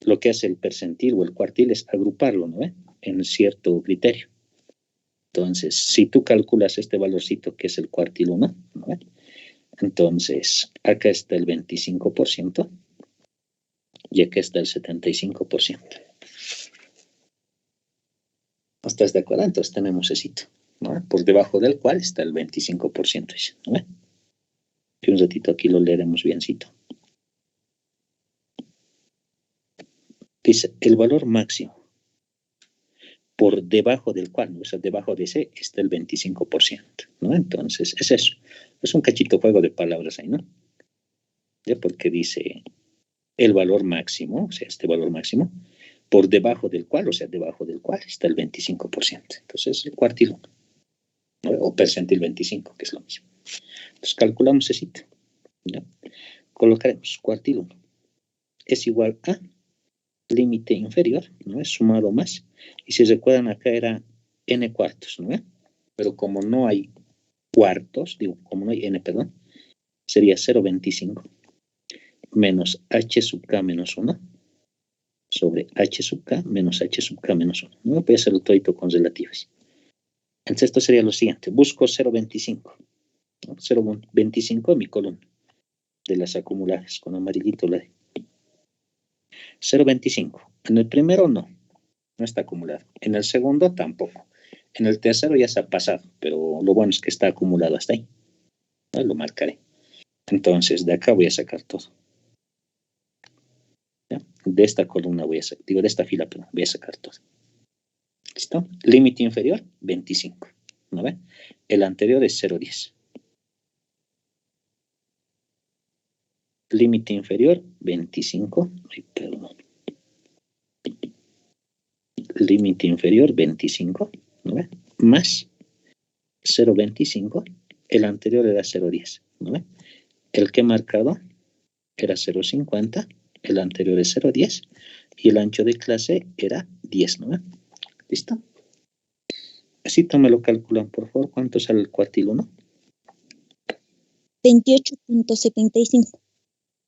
lo que hace el percentil o el cuartil es agruparlo, ¿no? En cierto criterio. Entonces, si tú calculas este valorcito que es el cuartil 1, ¿no? Entonces, acá está el 25% y acá está el 75%. ¿Estás de acuerdo? Entonces tenemos ese, ¿no? Por debajo del cual está el 25%. ¿No? Y un ratito aquí lo leeremos biencito. Dice, el valor máximo por debajo del cual, ¿no? O sea, debajo de ese está el 25%, ¿no? Entonces, es eso. Es un cachito juego de palabras ahí, ¿no? ¿Ya? Porque dice el valor máximo, o sea, este valor máximo, por debajo del cual, o sea, debajo del cual está el 25%. Entonces, el cuartil 1, ¿no? O percentil 25, que es lo mismo. Entonces, calculamos ese, ¿ya? Colocaremos cuartil 1 es igual a límite inferior, ¿no? Es sumado más. Y si recuerdan, acá era n cuartos, ¿no? Pero como no hay cuartos, digo, como no hay n, perdón, sería 0,25 menos h sub k menos 1 sobre h sub k menos h sub k menos 1. No voy a hacerlo todito con relativas. Entonces esto sería lo siguiente. Busco 0,25. ¿No? 0,25 en mi columna de las acumuladas. Con amarillito la de 0,25. En el primero no está acumulado. En el segundo tampoco. En el tercero ya se ha pasado, pero lo bueno es que está acumulado hasta ahí. ¿No? Lo marcaré. Entonces de acá voy a sacar todo. ¿Ya? De esta columna voy a sacar, digo de esta fila, pero voy a sacar todo. ¿Listo? Límite inferior, 25. ¿No ve? El anterior es 0,10. Límite inferior, 25. Ay, perdón. Límite inferior, 25. ¿No ve? Más 0,25. El anterior era 0,10. ¿No ve? El que he marcado era 0,50. El anterior es 0,10. Y el ancho de clase era 10. ¿No ve? ¿Listo? Así me lo calculan, por favor. ¿Cuánto sale el cuartil 1? 28,75.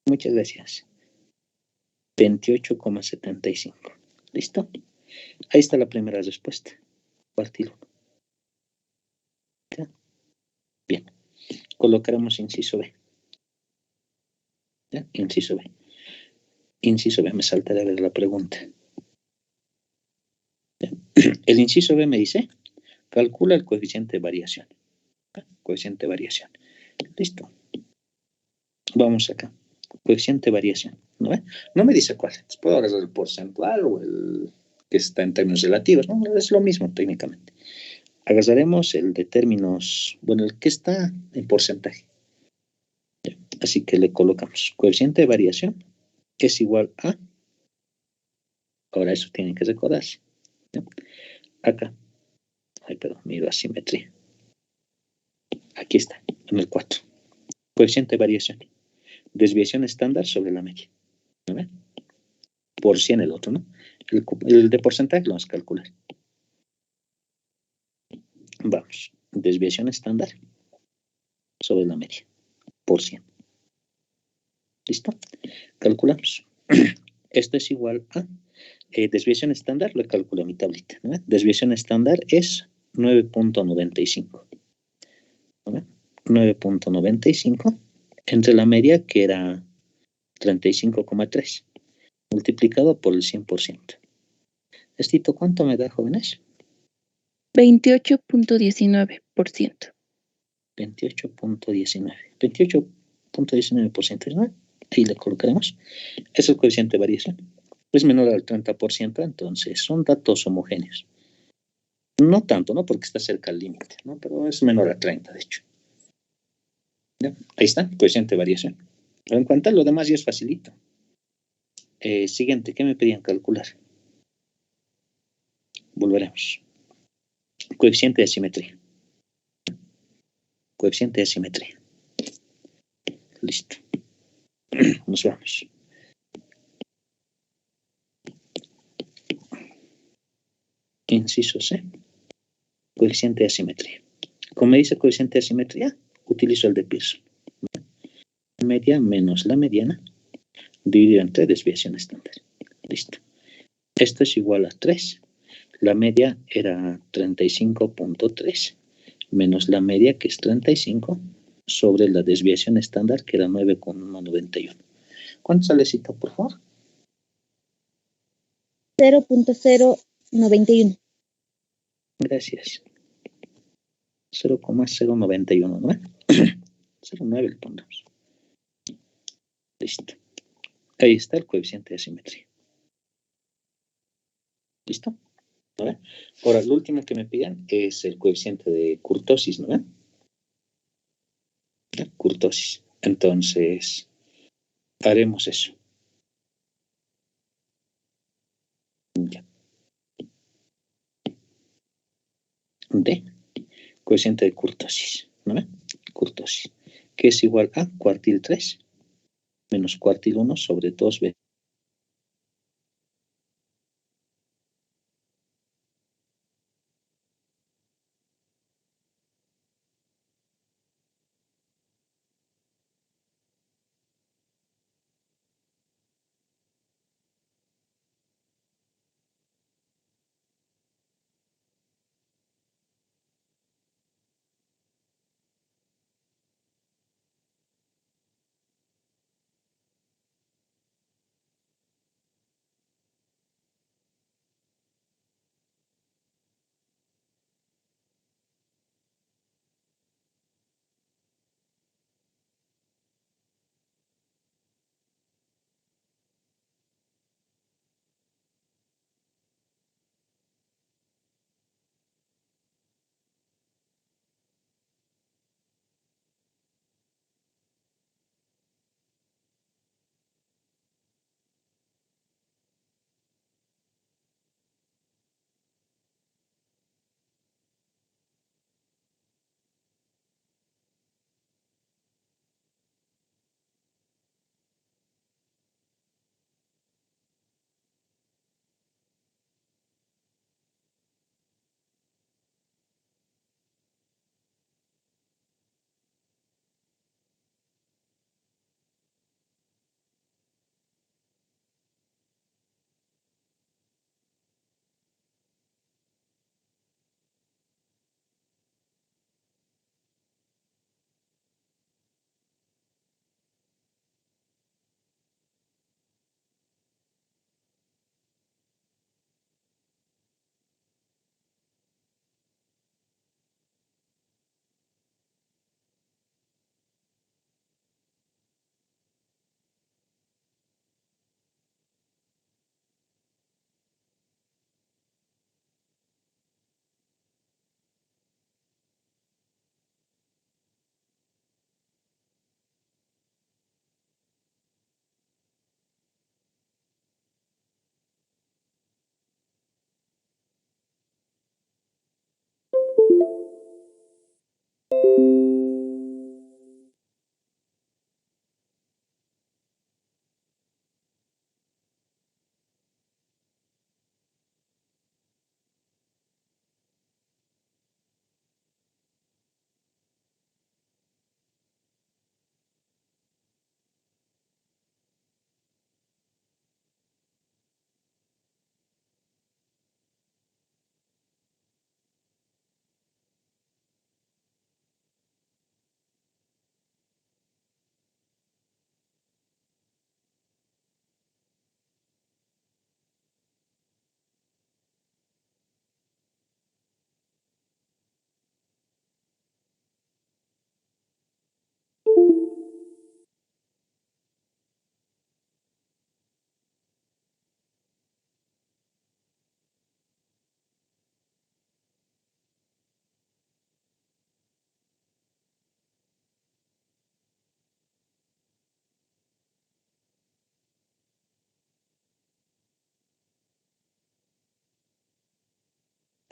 Muchas gracias. 28,75. ¿Listo? Ahí está la primera respuesta. Cuartil 1. ¿Ya? Bien. Colocaremos inciso B. ¿Ya? Inciso B. Inciso B, me saltaré a ver la pregunta. ¿Ya? El inciso B me dice, calcula el coeficiente de variación. ¿Ya? Coeficiente de variación. Listo. Vamos acá. Coeficiente de variación. ¿No ve? No me dice cuál. Puedo agarrar el porcentual o el que está en términos relativos. ¿No? Es lo mismo técnicamente. Agarraremos el de términos, bueno, el que está en porcentaje. ¿Ya? Así que le colocamos coeficiente de variación es igual a, ahora eso tienen que recordarse. ¿Ya? Acá. Ay, perdón, miro asimetría. Aquí está, en el 4. Coeficiente de variación. Desviación estándar sobre la media. ¿No ve? Por 100 el otro, ¿no? El de porcentaje lo vamos a calcular. Vamos. desviación estándar sobre la media, por 100. ¿Listo? Calculamos. Esto es igual a desviación estándar, lo calculo en mi tablita, ¿no? Desviación estándar es 9.95. 9.95 entre la media, que era 35,3, multiplicado por el 100%. ¿Estito cuánto me da, jóvenes? 28.19%. 28.19. 28.19%, ¿no? Ahí le colocaremos. Es el coeficiente de variación. Es menor al 30%, entonces son datos homogéneos. No tanto, ¿no? Porque está cerca al límite, ¿no? Pero es menor a 30, de hecho. ¿Ya? Ahí está, coeficiente de variación. En cuanto a lo demás ya es facilito. Siguiente, ¿qué me pedían calcular? Volveremos. Coeficiente de simetría. Coeficiente de simetría. Listo. Nos vamos. Inciso C. Coeficiente de asimetría. Como me dice coeficiente de asimetría, utilizo el de Pearson. Media menos la mediana dividido entre desviación estándar. Listo. Esto es igual a 3. La media era 35.3 menos la media, que es 35, sobre la desviación estándar, que era 9,91. ¿Cuánto sale, Cita, por favor? 0.091. Gracias. 0,091, ¿no? 0,9 le pondremos. Listo. Ahí está el coeficiente de asimetría. ¿Listo? ¿No? Ahora, lo último que me piden es el coeficiente de kurtosis, ¿no? Kurtosis. Entonces, haremos eso. Ya. D. Coeficiente de kurtosis, ¿no? Kurtosis, que es igual a cuartil 3 menos cuartil 1 sobre 2b.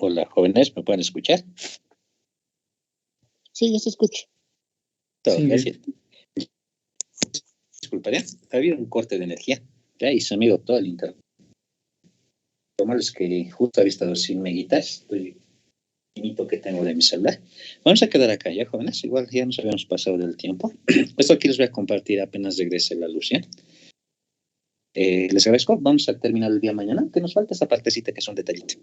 Hola, jóvenes, ¿me pueden escuchar? Sí, les escucho. Todo Sí. gracias. Disculparé, ha habido un corte de energía. Ya, y se me ha ido todo el internet. Lo malo es que justo había estado sin meguitas. Estoy finito que tengo de mi celular. Vamos a quedar acá ya, jóvenes. Igual ya nos habíamos pasado del tiempo. Esto aquí les voy a compartir apenas regrese la luz, ¿ya? Les agradezco. Vamos a terminar el día mañana, que nos falta esa partecita que es un detallito.